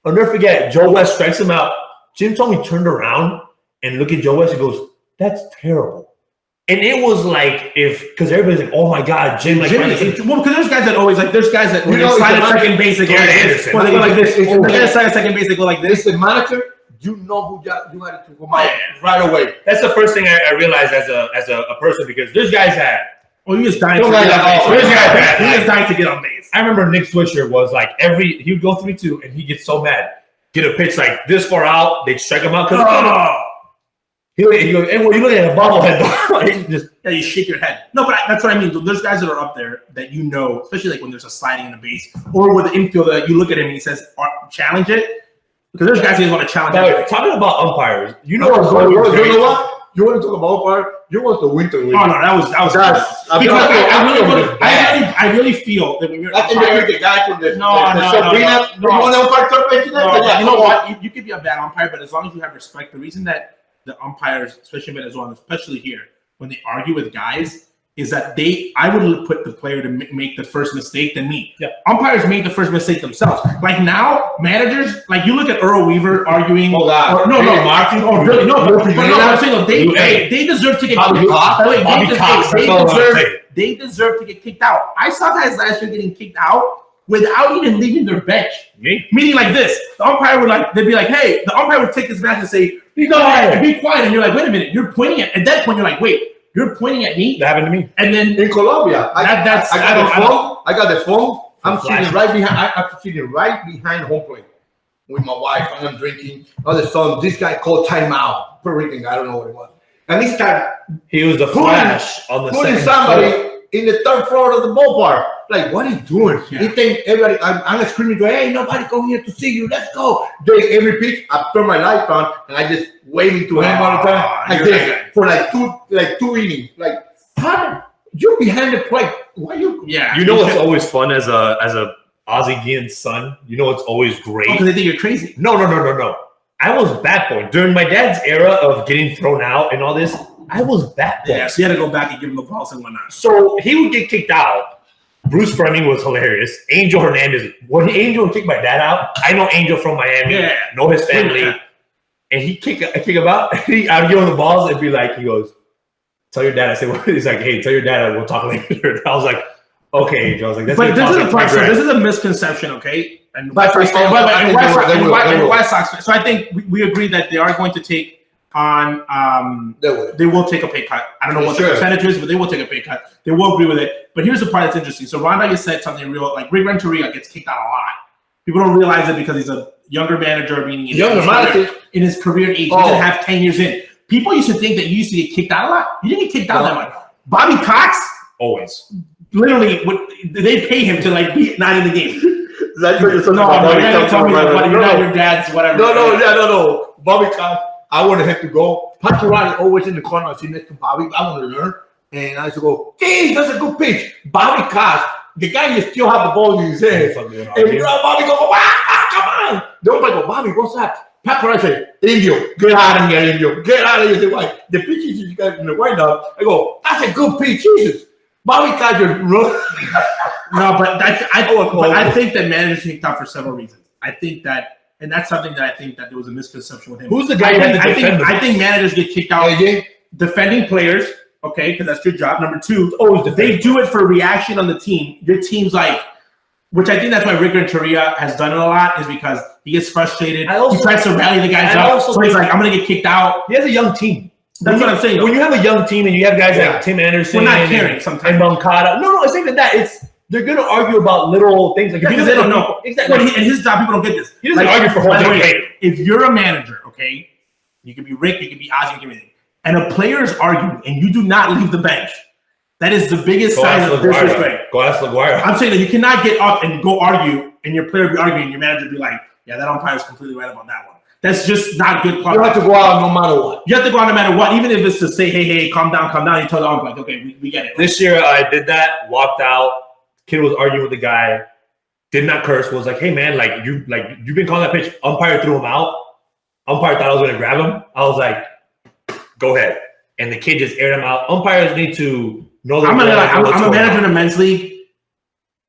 I'll never forget, Joe West strikes him out. Jim told me turned around and look at Joe West and goes, that's terrible. And it was like because everybody's like, oh my God, Jim. Like, well, because there's guys that always like, there's guys that when they slide at second base, they go like this. When they slide at second base, they go like this. It's the manager. You know who you had to come out right away. That's the first thing I realized as a person, because there's guys that. Well, he was dying to get on base. I remember Nick Swisher was like he would go 3-2 and he gets so mad. Get a pitch like this far out, they'd strike him out. He goes, hey, well, you look at a bobblehead. You shake your head. No, but that's what I mean. There's guys that are up there that you know, especially like when there's a sliding in the base or with the infielder, you look at him and he says, challenge it. Because there's guys that want to challenge it. Talking about umpires, you know what? You want to talk about umpire? You want the winter win. Oh no, that was I really feel that when you're the guy from the Sabrina. You know what? You could be a bad umpire, but as long as you have respect, the reason that the umpires, especially in Venezuela, especially here, when they argue with guys, is that I would put the player to make the first mistake than me. Yeah. Umpires make the first mistake themselves. Like now, managers, like you look at Earl Weaver arguing. They deserve to get They deserve to get kicked out. I saw guys last year getting kicked out without even leaving their bench. Meaning like this. The umpire they'd be like, hey, the umpire would take his match and say, be quiet. And you're like, wait a minute, you're pointing at that point, you're like, wait, you're pointing at me? That happened to me. And then in Colombia, I got the phone. I'm sitting right behind home plate with my wife. I'm drinking. All of a sudden, this guy called timeout. Puerto Rican guy, I don't know what it was. And he started. He was the flash on the putting somebody in the third floor of the ballpark. Like, what are you doing? Yeah. He think everybody. I'm screaming, hey, nobody come here to see you. Let's go. Every pitch, I turn my lights on and I just waving to him all the time, like this, for two innings. Like, how you're behind the plate? Why you? Yeah. You know what's always fun as a Ozzie Guillén's son? You know what's always great? Because they think you're crazy. No. I was bat boy during my dad's era of getting thrown out and all this. I was bat boy. Yeah, so you had to go back and give him the balls and whatnot. So he would get kicked out. Bruce Fleming was hilarious. Angel Hernandez. When Angel kicked my dad out, I know Angel from Miami. Know his family. Yeah. And I kick him out. I'd give him the balls and be like, he goes, tell your dad. I said, well, he's like, hey, tell your dad we'll talk later. I was like, okay, Angel. I was like, that's this is a misconception, okay? And White Sox. So I think we agree that they are going to take on they will take a pay cut. I don't know what the percentage is, but they will take a pay cut. They will agree with it. But here's the part that's interesting. So Ronda just said something real, like Rick Renteria gets kicked out a lot. People don't realize it because he's a younger manager, meaning in his career age. He didn't have 10 years in. People used to think that you used to get kicked out a lot. You didn't get kicked out that much. Bobby Cox always. literally, they pay him to like be not in the game. That's what you're No, you're gonna tell me that, buddy. You're not your dad's whatever. No. Bobby Cox, I wanted him to go. Pacioretty always in the corner. I see next to Bobby. I want to learn. And I used to go, geez, that's a good pitch. Bobby Cox, the guy you still have the ball in his hand. And Bobby go, come on. Nobody go, Bobby, what's that? Pacioretty said, Indio, get out of here, Indio. Get out of here. Say, why? The pitches you got in the windup. I go, that's a good pitch, Jesus. Bobby Cox just run. No, but I think that managers kicked out for several reasons. I think that. And that's something that I think that there was a misconception with him. Who's the guy who had to defend him? I think managers get kicked out defending players, okay, because that's your job. Number two, they do it for reaction on the team. Your team's like, which I think that's why Rick Renteria has done it a lot, is because he gets frustrated. He tries to rally the guys up. So he's like, I'm going to get kicked out. He has a young team. That's what I'm saying. When you have a young team and you have guys like Tim Anderson and Moncada. No, it's not even that. They're going to argue about little things like because they don't know. Exactly. And his job, people don't get this. He doesn't argue for whole game. If you're a manager, okay, you can be Rick, you can be Ozzie, you can be anything, and a player is arguing and you do not leave the bench, that is the biggest sign of disrespect. Go ask LaGuardia. I'm saying that you cannot get up and go argue and your player be arguing and your manager be like, yeah, that umpire is completely right about that one. That's just not good. You have to go out no matter what. You have to go out no matter what, even if it's to say, hey, calm down. You tell the umpire, like, okay, we get it. This year I did that, walked out. Kid was arguing with the guy, did not curse, was like, hey man, you've been calling that pitch. Umpire threw him out. Umpire thought I was gonna grab him. I was like, go ahead. And the kid just aired him out. Umpires need to know that. I'm a manager in a men's league.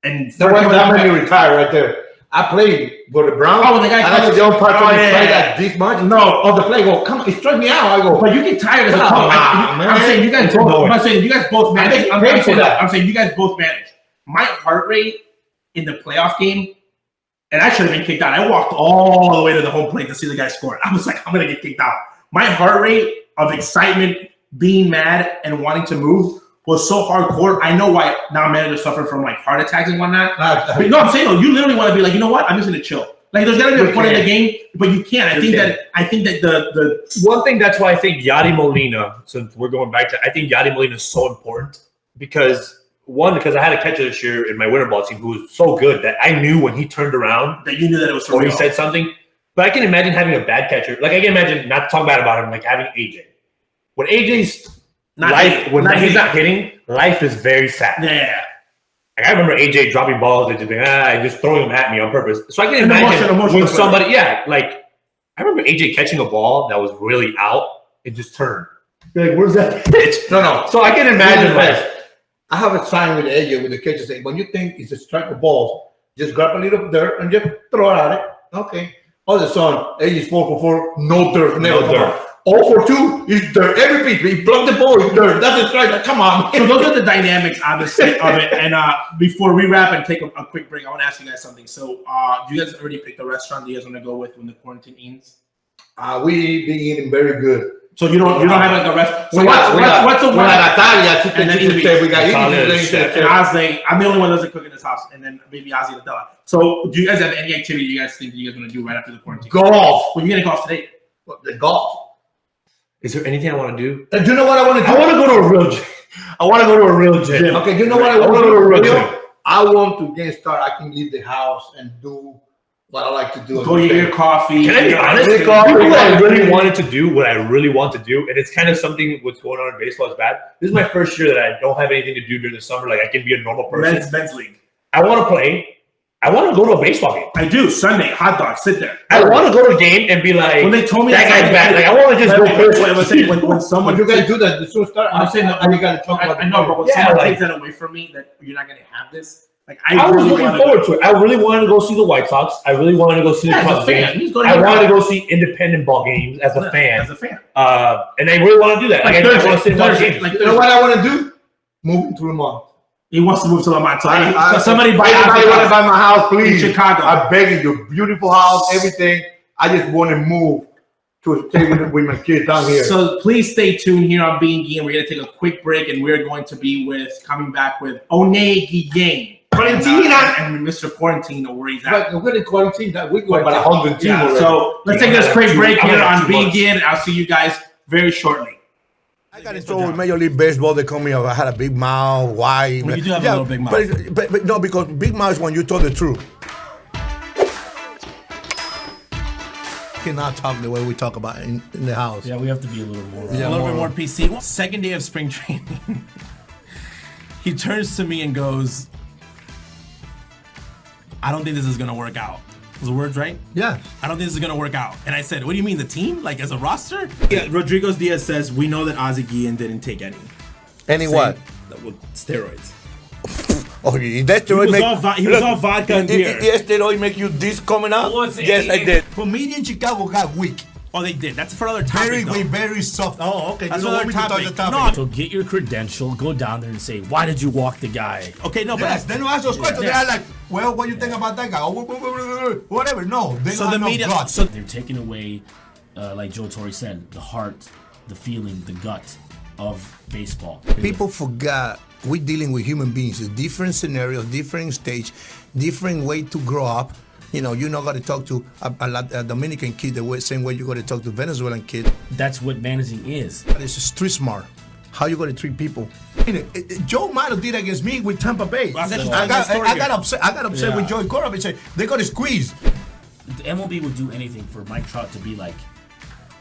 And that made me retire right there. I played for the Browns. Oh, the guy comes the umpire like this much. No, the play go, come on, he struck me out. I go, but you get tired as a coach. I'm saying you guys both manage. I'm saying you guys both manage. My heart rate in the playoff game, and I should have been kicked out. I walked all the way to the home plate to see the guy score. I was like, I'm going to get kicked out. My heart rate of excitement, being mad, and wanting to move was so hardcore. I know why now managers suffer from like heart attacks and whatnot. But no, I'm saying, though, you literally want to be like, you know what? I'm just going to chill. Like, there's got to be a point in the game, but you can't. I think that the one thing, that's why I think Yadi Molina, since we're going back to, I think Yadi Molina is so important because I had a catcher this year in my winter ball team who was so good that I knew when he turned around that you knew that it was for real. real. He said something. But I can imagine having a bad catcher. Like I can imagine, not talking bad about him, like having AJ. When AJ's he's not hitting, life is very sad. Yeah. Like I remember AJ dropping balls and just throwing them at me on purpose. So I can imagine when somebody, like I remember AJ catching a ball that was really out and just turned. You're like, where's that pitch? No. So I can imagine I have a sign with AJ with the catcher saying, when you think it's a strike of balls, just grab a little dirt and just throw it at it. Okay. All of a sudden, AJ's 4 for 4, no dirt, never dirt. 0 for 2 is dirt. Every pitch, he blocked the ball, is dirt. That's a strike. Come on. So those are the dynamics, obviously, of it. And before we wrap and take a quick break, I want to ask you guys something. So do you guys already pick the restaurant you guys want to go with when the quarantine ends? We been eating very good. So you don't have like a restaurant. So what's the one? And then we got and Ozzie, I'm the only one that doesn't cook in this house, and then maybe Ozzie the Della. So do you guys have any activity you guys think you guys want to do right after the quarantine? Golf. Well, you're gonna golf today. The golf. Is there anything I want to do? Do you know what I want to do? I want to go to a real gym. I want to go to a real gym. Okay, you know what I want to go to a real gym? I want to get started. I can leave the house and do what I like to do. Go get your coffee. Can I be honest? What I really wanted to do, what I really want to do, and it's kind of something what's going on in baseball is bad. This is my first year that I don't have anything to do during the summer. Like I can be a normal person. Men's league. I want to play. I want to go to a baseball game. I do. Sunday, hot dog, sit there. I want to go to a game and be like, when they told me that guy's back. Like I want to just go. When someone you guys do that, the show start. I'm saying that you got to talk about. I know, but when someone takes that away from me, that you're not going to have this. Like I was looking forward to it. I really wanted to go see the White Sox. I really wanted to go see the Cubs games. I wanted to go see independent ball games as a fan. And I really want to do that. Like I just want to sit and watch games. You know what I want to do? Moving to Lamont. He wants to move to Lamont. So somebody buy my house, please. In Chicago. I beg you, beautiful house, everything. I just want to move to stay with my kids down here. So please stay tuned here on Being Guillén. We're going to take a quick break, and we're going to be coming back with Guilléns. And Mr. Quarantine, or where he's at. We're going to quarantine that week. We're about 100 teams already. So let's take this quick break here on Being Guillén. I'll see you guys very shortly. I got in trouble with Major League Baseball. They called me, I had a big mouth. Why? Well, you do have a little big mouth. But no, because big mouth is when you tell the truth. Cannot talk the way we talk about in the house. Yeah, we have to be a little more. A little bit more PC. Second day of spring training, he turns to me and goes, I don't think this is going to work out. Was the words right? Yeah. I don't think this is going to work out. And I said, what do you mean, the team? Like, as a roster? Yeah, Rodrigo Diaz says, we know that Ozzie Guillén didn't take any. Any what? With steroids. Oh, that steroid He was all vodka and beer. Yes, steroid make you this coming out? Yes, I did. But media in Chicago got weak. Oh, they did. That's for another topic, Very though. weak, very soft. Oh, okay. That's you don't want me to another touch the topic. topic. No. So get your credential, go down there and say, why did you walk the guy? Okay, no, but Yes, then you ask those questions. Yeah. They're like, well, what do you think about that guy? Oh, whatever. No, they So don't the have media- no guts. so- They're taking away, like Joe Torre said, the heart, the feeling, the gut of baseball. People forgot we're dealing with human beings. It's different scenarios, different stage, different way to grow up. You know, you're not going to talk to a Dominican kid the same way you're going to talk to a Venezuelan kid. That's what managing is. It's street smart. How you going to treat people? Joe Milo did against me with Tampa Bay. Well, that's I just telling that story got here. upset. I got upset with Joey Cora and said they got to squeeze. The MLB would do anything for Mike Trout to be like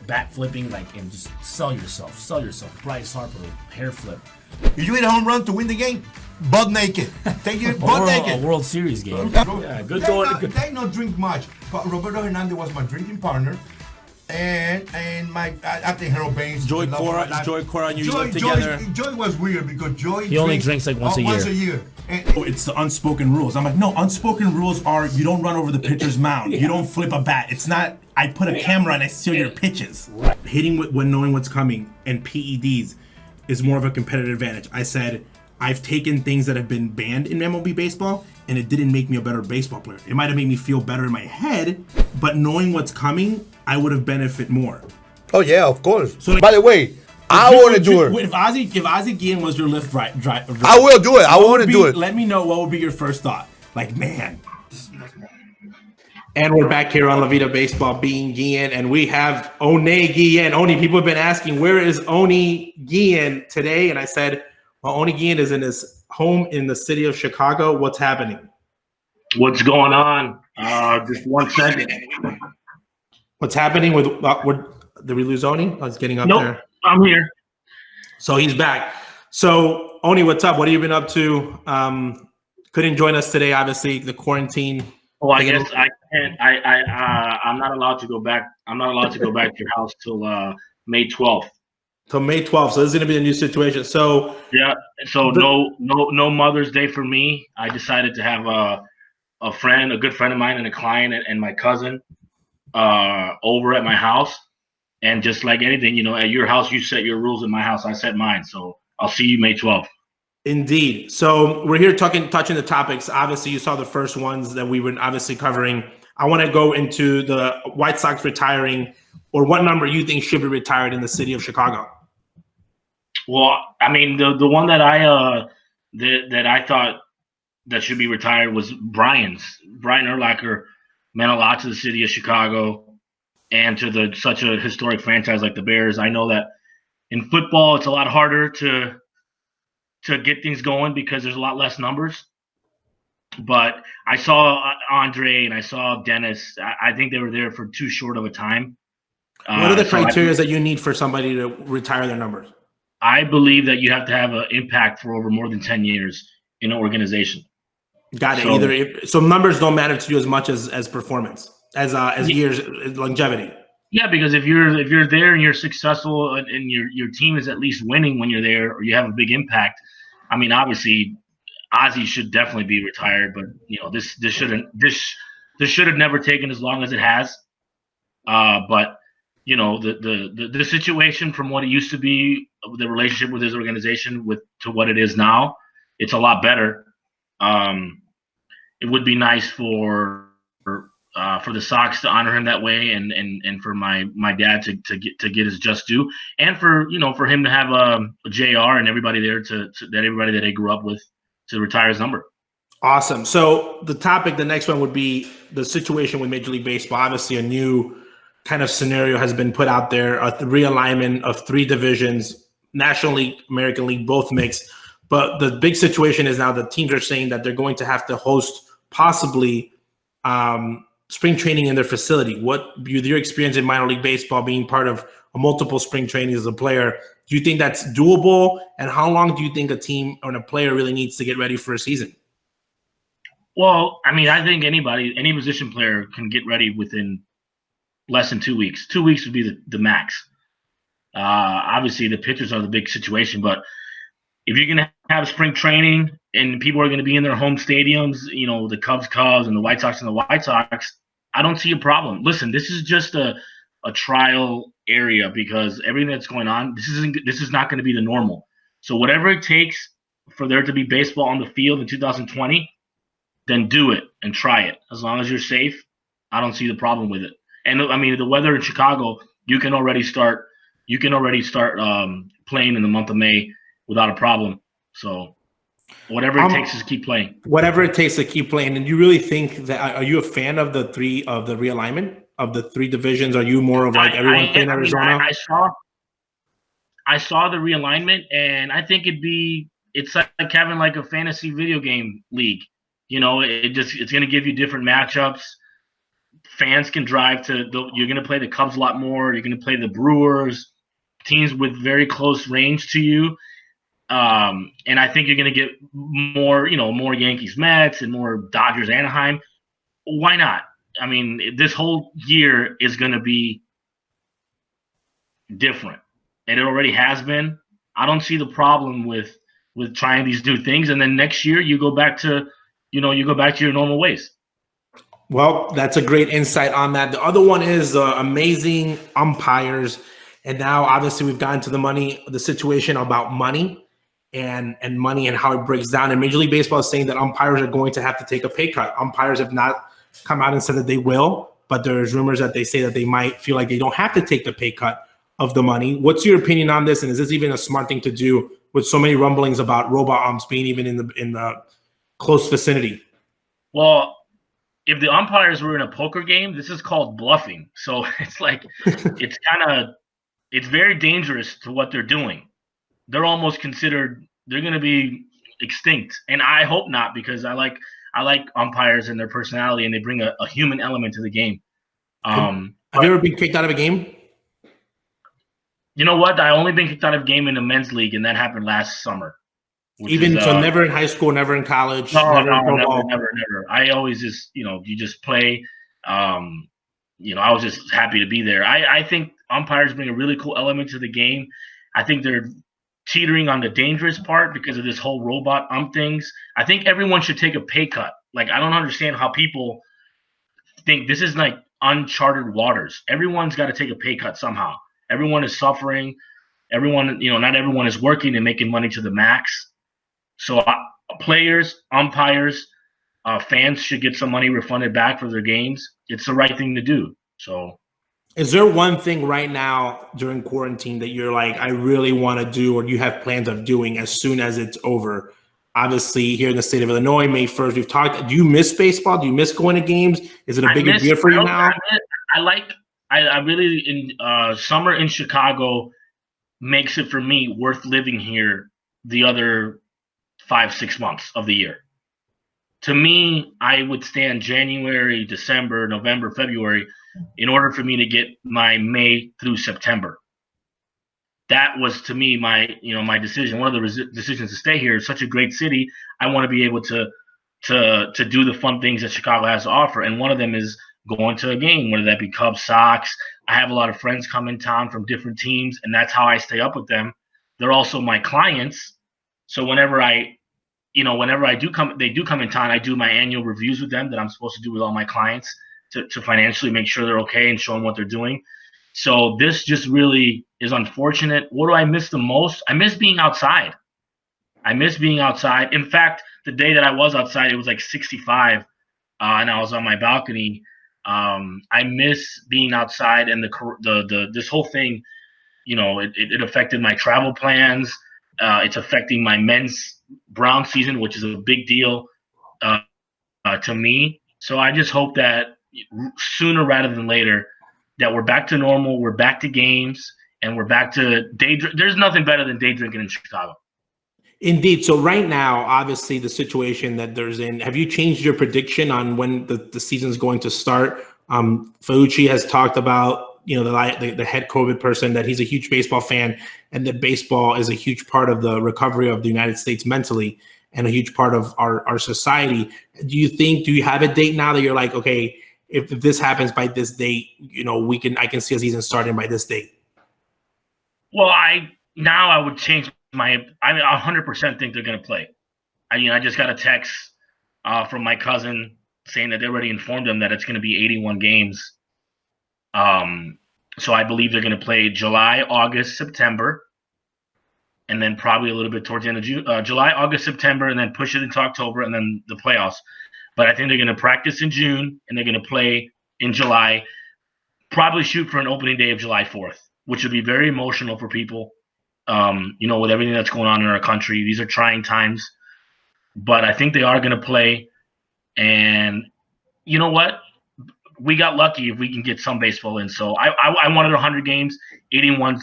bat flipping, like, and just sell yourself. Bryce Harper, hair flip. If you hit a home run to win the game, butt naked. Take your butt naked. A World Series game. Yeah, good They going. not, they not drink much. But Roberto Hernandez was my drinking partner, and my I think Harold Baines. Joey the love of my Cora, life. Joey Cora, and you Joey, live together. Joey was weird because Joey He only drinks like once a Once year. a year. And It's the unspoken rules. I'm like, no, unspoken rules are you don't run over the pitcher's mound. You don't flip a bat. It's not, I put a camera and I steal your pitches. Hitting when knowing what's coming and PEDs is more of a competitive advantage. I said, I've taken things that have been banned in MLB baseball and it didn't make me a better baseball player. It might have made me feel better in my head, but knowing what's coming, I would have benefited more. Oh yeah, of course. So- by the way, I want to do it. If Ozzie Guillén was your lift right, I will do it. I want to do it. Let me know what would be your first thought. Like, man. And we're back here on La Vida Baseball, Being Guillén, and we have Oni Guillén. Oni, people have been asking, where is Oni Guillén today? And I said, well, Oni Guillén is in his home in the city of Chicago. What's happening? What's going on? Just 1 second. What's happening with did we lose Oni? I was getting up Nope, there. I'm here. So he's back. So Oni, what's up? What have you been up to? Couldn't join us today, obviously, the quarantine. Oh, I guess I can't. I'm not allowed to go back. I'm not allowed to go back to your house till May 12th. Till May 12th. So this is going to be a new situation. So Yeah. So no Mother's Day for me. I decided to have a friend, a good friend of mine, and a client, and my cousin over at my house. And just like anything, you know, at your house you set your rules. At my house I set mine. So I'll see you May 12th. indeed. So we're here touching the topics. Obviously, you saw the first ones that we were obviously covering. I want to go into the White Sox retiring, or what number you think should be retired in the city of Chicago. Well, I mean, the one that I thought that should be retired was Brian Urlacher. Meant a lot to the city of Chicago and to such a historic franchise like the Bears. I know that in football it's a lot harder to get things going because there's a lot less numbers. But I saw Andre and I saw Dennis. I think they were there for too short of a time. What are the criteria that you need for somebody to retire their numbers? I believe that you have to have an impact for over more than 10 years in an organization. Got it. So numbers don't matter to you as much as performance, as years, longevity. Yeah, because if you're there and you're successful and your team is at least winning when you're there, or you have a big impact. I mean, obviously, Ozzie should definitely be retired, but you know this should have never taken as long as it has. But you know the situation from what it used to be, the relationship with his organization to what it is now, it's a lot better. It would be nice for the Sox to honor him that way, and for my dad to get his just due, and for him to have a JR and everybody there everybody that he grew up with to retire his number. Awesome. So the next one would be the situation with Major League Baseball. Obviously, a new kind of scenario has been put out there, a realignment of 3 divisions. National League, American League, both mixed. But the big situation is now the teams are saying that they're going to have to host possibly spring training in their facility. What, with your experience in minor league baseball, being part of multiple spring trainings as a player, do you think that's doable? And how long do you think a team or a player really needs to get ready for a season? Well, I mean, I think any position player can get ready within less than 2 weeks. 2 weeks would be the max. Obviously, the pitchers are the big situation, but if you're going to have spring training and people are going to be in their home stadiums, the Cubs and the White Sox and the White Sox, I don't see a problem. Listen, this is just a trial area because everything that's going on, this is not going to be the normal. So whatever it takes for there to be baseball on the field in 2020, then do it and try it. As long as you're safe, I don't see the problem with it. And I mean, the weather in Chicago, you can already start playing in the month of May without a problem. So whatever it takes is keep playing. Whatever it takes to keep playing. And you really think that, are you a fan of the realignment of the three divisions? Are you more of like everyone playing Arizona? I saw the realignment, and I think it's like having like a fantasy video game league. It's going to give you different matchups. Fans can drive you're going to play the Cubs a lot more. You're going to play the Brewers, teams with very close range to you. And I think you're going to get more Yankees, Mets, and more Dodgers, Anaheim. Why not? I mean, this whole year is going to be different, and it already has been. I don't see the problem with trying these new things, and then next year you go back to your normal ways. Well, that's a great insight on that. The other one is amazing umpires. And now obviously we've gotten to the situation about money and money and how it breaks down. And Major League Baseball is saying that umpires are going to have to take a pay cut. Umpires have not come out and said that they will, but there's rumors that they say that they might feel like they don't have to take the pay cut of the money. What's your opinion on this? And is this even a smart thing to do with so many rumblings about robot umps being even in the close vicinity? Well, if the umpires were in a poker game, this is called bluffing. So it's like it's very dangerous to what they're doing. They're almost considered they're going to be extinct, and I hope not, because I like umpires and their personality, and they bring a human element to the game. Have you ever been kicked out of a game? You know what? I only been kicked out of a game in the men's league, and that happened last summer. So never in high school, never in college? No, never. I always just, you just play. I was just happy to be there. I think umpires bring a really cool element to the game. I think they're teetering on the dangerous part because of this whole robot ump things. I think everyone should take a pay cut. Like, I don't understand how people think this is like uncharted waters. Everyone's got to take a pay cut somehow. Everyone is suffering. Everyone, not everyone is working and making money to the max. So players, umpires, fans should get some money refunded back for their games. It's the right thing to do. So, is there one thing right now during quarantine that you're like, I really want to do, or you have plans of doing as soon as it's over? Obviously, here in the state of Illinois, May 1st, we've talked. Do you miss baseball? Do you miss going to games? Is it a bigger deal for you now? I really, in summer in Chicago makes it for me worth living here the other 5-6 months of the year. To me, I would stand January, December, November, February in order for me to get my May through September. That was, to me, my decision. One of the decisions to stay here. It's such a great city. I want to be able to do the fun things that Chicago has to offer. And one of them is going to a game, whether that be Cubs, Sox. I have a lot of friends come in town from different teams, and that's how I stay up with them. They're also my clients. So whenever they do come in town, I do my annual reviews with them that I'm supposed to do with all my clients to financially make sure they're okay and show them what they're doing. So this just really is unfortunate. What do I miss the most? I miss being outside. In fact, the day that I was outside, it was like 65, and I was on my balcony. I miss being outside, and this whole thing, it affected my travel plans. It's affecting my men's Brown season, which is a big deal to me. So I just hope that sooner rather than later that we're back to normal, we're back to games, and we're back to day. There's nothing better than day drinking in Chicago. Indeed. So right now, obviously, the situation that there's in, have you changed your prediction on when the season's going to start? Fauci has talked about, the head COVID person, that he's a huge baseball fan and that baseball is a huge part of the recovery of the United States mentally and a huge part of our society. Do you have a date now that you're like, okay, if this happens by this date, I can see a season starting by this date? Well, I would change I 100% think they're going to play. I just got a text from my cousin saying that they already informed them that it's going to be 81 games. So I believe they're going to play July, August, September, and then probably a little bit towards the end of June, July, August, September, and then push it into October, and then the playoffs. But I think they're going to practice in June, and they're going to play in July, probably shoot for an opening day of July 4th, which would be very emotional for people. With everything that's going on in our country, these are trying times, but I think they are going to play. And you know what? We got lucky if we can get some baseball in. So I wanted 100 games, 81.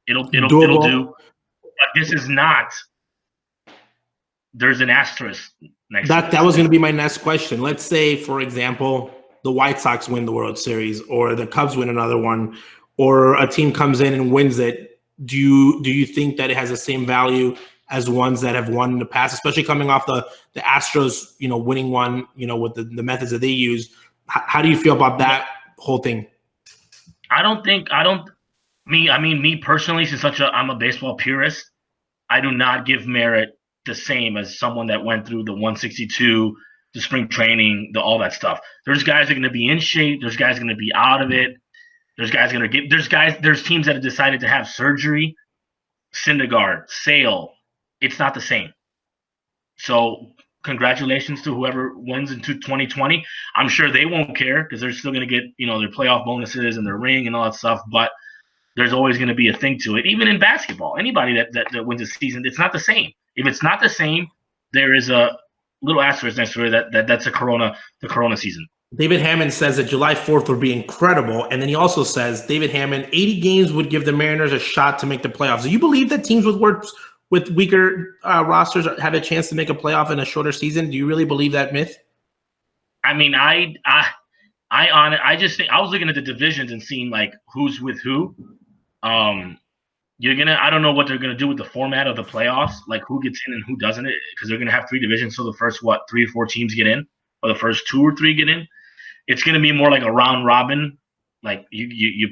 It'll do. But this is not. There's an asterisk next. That was going to be my next question. Let's say, for example, the White Sox win the World Series, or the Cubs win another one, or a team comes in and wins it. Do you think that it has the same value as ones that have won in the past, especially coming off the Astros, winning one, with the methods that they use? How do you feel about that whole thing? Me personally, since I'm a baseball purist, I do not give merit the same as someone that went through the 162, the spring training, all that stuff. There's guys that are going to be in shape. There's guys going to be out of it. There's teams that have decided to have surgery. Syndergaard, Sale. It's not the same. So congratulations to whoever wins in 2020. I'm sure they won't care because they're still going to get, their playoff bonuses and their ring and all that stuff. But there's always going to be a thing to it. Even in basketball, anybody that wins a season, it's not the same. If it's not the same, there is a little asterisk next to it that's the Corona season. David Hammond says that July 4th would be incredible. And then he also says, David Hammond, 80 games would give the Mariners a shot to make the playoffs. Do you believe that teams with weaker rosters have a chance to make a playoff in a shorter season? Do you really believe that myth? I mean, I just think I was looking at the divisions and seeing like who's with who. I don't know what they're gonna do with the format of the playoffs, like who gets in and who doesn't, because they're gonna have 3 divisions, so the first 3 or 4 teams get in, or the first 2 or 3 get in. It's gonna be more like a round robin. Like you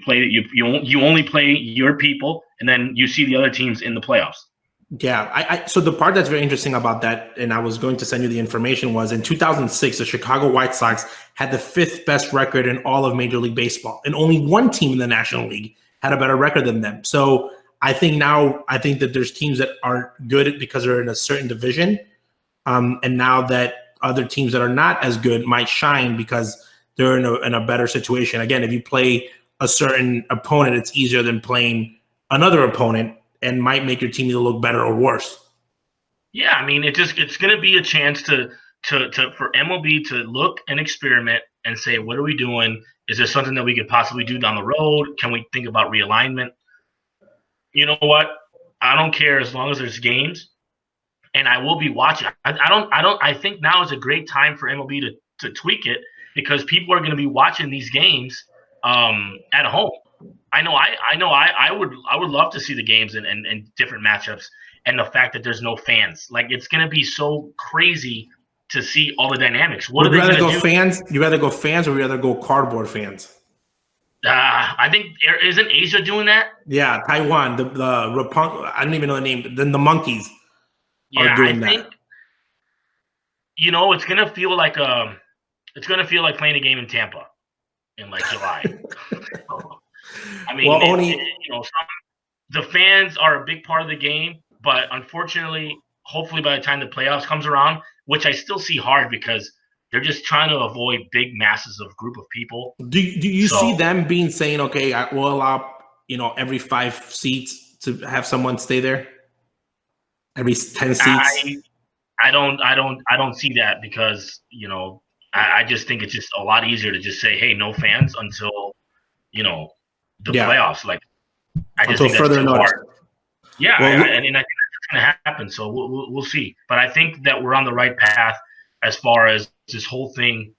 only play your people, and then you see the other teams in the playoffs. Yeah, so the part that's very interesting about that, and I was going to send you the information, was in 2006, the Chicago White Sox had the 5th best record in all of Major League Baseball, and only one team in the National League had a better record than them. So I think that there's teams that are good because they're in a certain division, and now that other teams that are not as good might shine because they're in a better situation. Again, if you play a certain opponent, it's easier than playing another opponent, and might make your team either look better or worse. Yeah, I mean, it's going to be a chance for MLB to look and experiment and say, what are we doing? Is there something that we could possibly do down the road? Can we think about realignment? You know what? I don't care as long as there's games, and I will be watching. I think now is a great time for MLB to tweak it because people are going to be watching these games at home. I would love to see the games and different matchups, and the fact that there's no fans. Like, it's going to be so crazy to see all the dynamics. What are they going to do? Fans? You rather go fans, or you rather go cardboard fans? I think isn't Asia doing that? Yeah, Taiwan. I don't even know the name. Then the monkeys are doing that. Think, it's going to feel like playing a game in Tampa in like July. I mean, the fans are a big part of the game, but unfortunately, hopefully by the time the playoffs comes around, which I still see hard because they're just trying to avoid big masses of group of people. Do you see them saying, okay, we'll allow, every 5 seats to have someone stay there? Every 10 seats? I don't see that because, I just think it's just a lot easier to just say, hey, no fans until, the playoffs. Like, I just until think further that's too notice. hard. Yeah, Well, I think that's going to happen. So we'll see. But I think that we're on the right path as far as this whole thing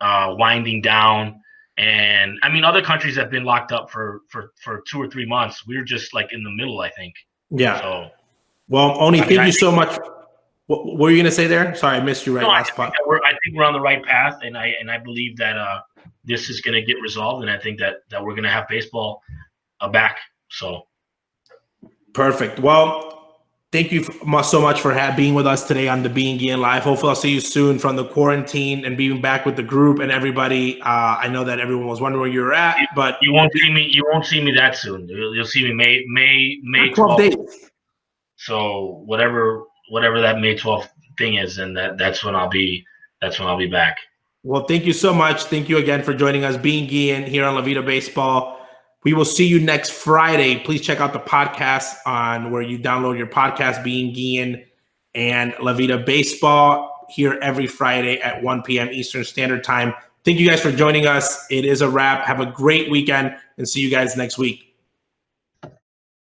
winding down. And I mean, other countries have been locked up for 2 or 3 months. We're just like in the middle, I think. Yeah. So, well, Oni, I mean, thank you so much. What were you going to say there? Sorry, I missed you right last I spot. think we're on the right path, and I believe that this is going to get resolved, and I think that we're going to have baseball back. So Perfect. Well, thank you so much for being with us today on the Being Guillén Live. Hopefully, I'll see you soon from the quarantine and being back with the group and everybody. I know that everyone was wondering where you were at, but you won't see me. You won't see me that soon. You'll see me May 12 days. So whatever that May 12th thing is, and that's when I'll be back. Well, thank you so much. Thank you again for joining us, Being Guillén, here on Vida Baseball. We will see you next Friday. Please check out the podcast on where you download your podcast, Being Guillén and Vida Baseball, here every Friday at 1 p.m. Eastern Standard Time. Thank you guys for joining us. It is a wrap. Have a great weekend and see you guys next week.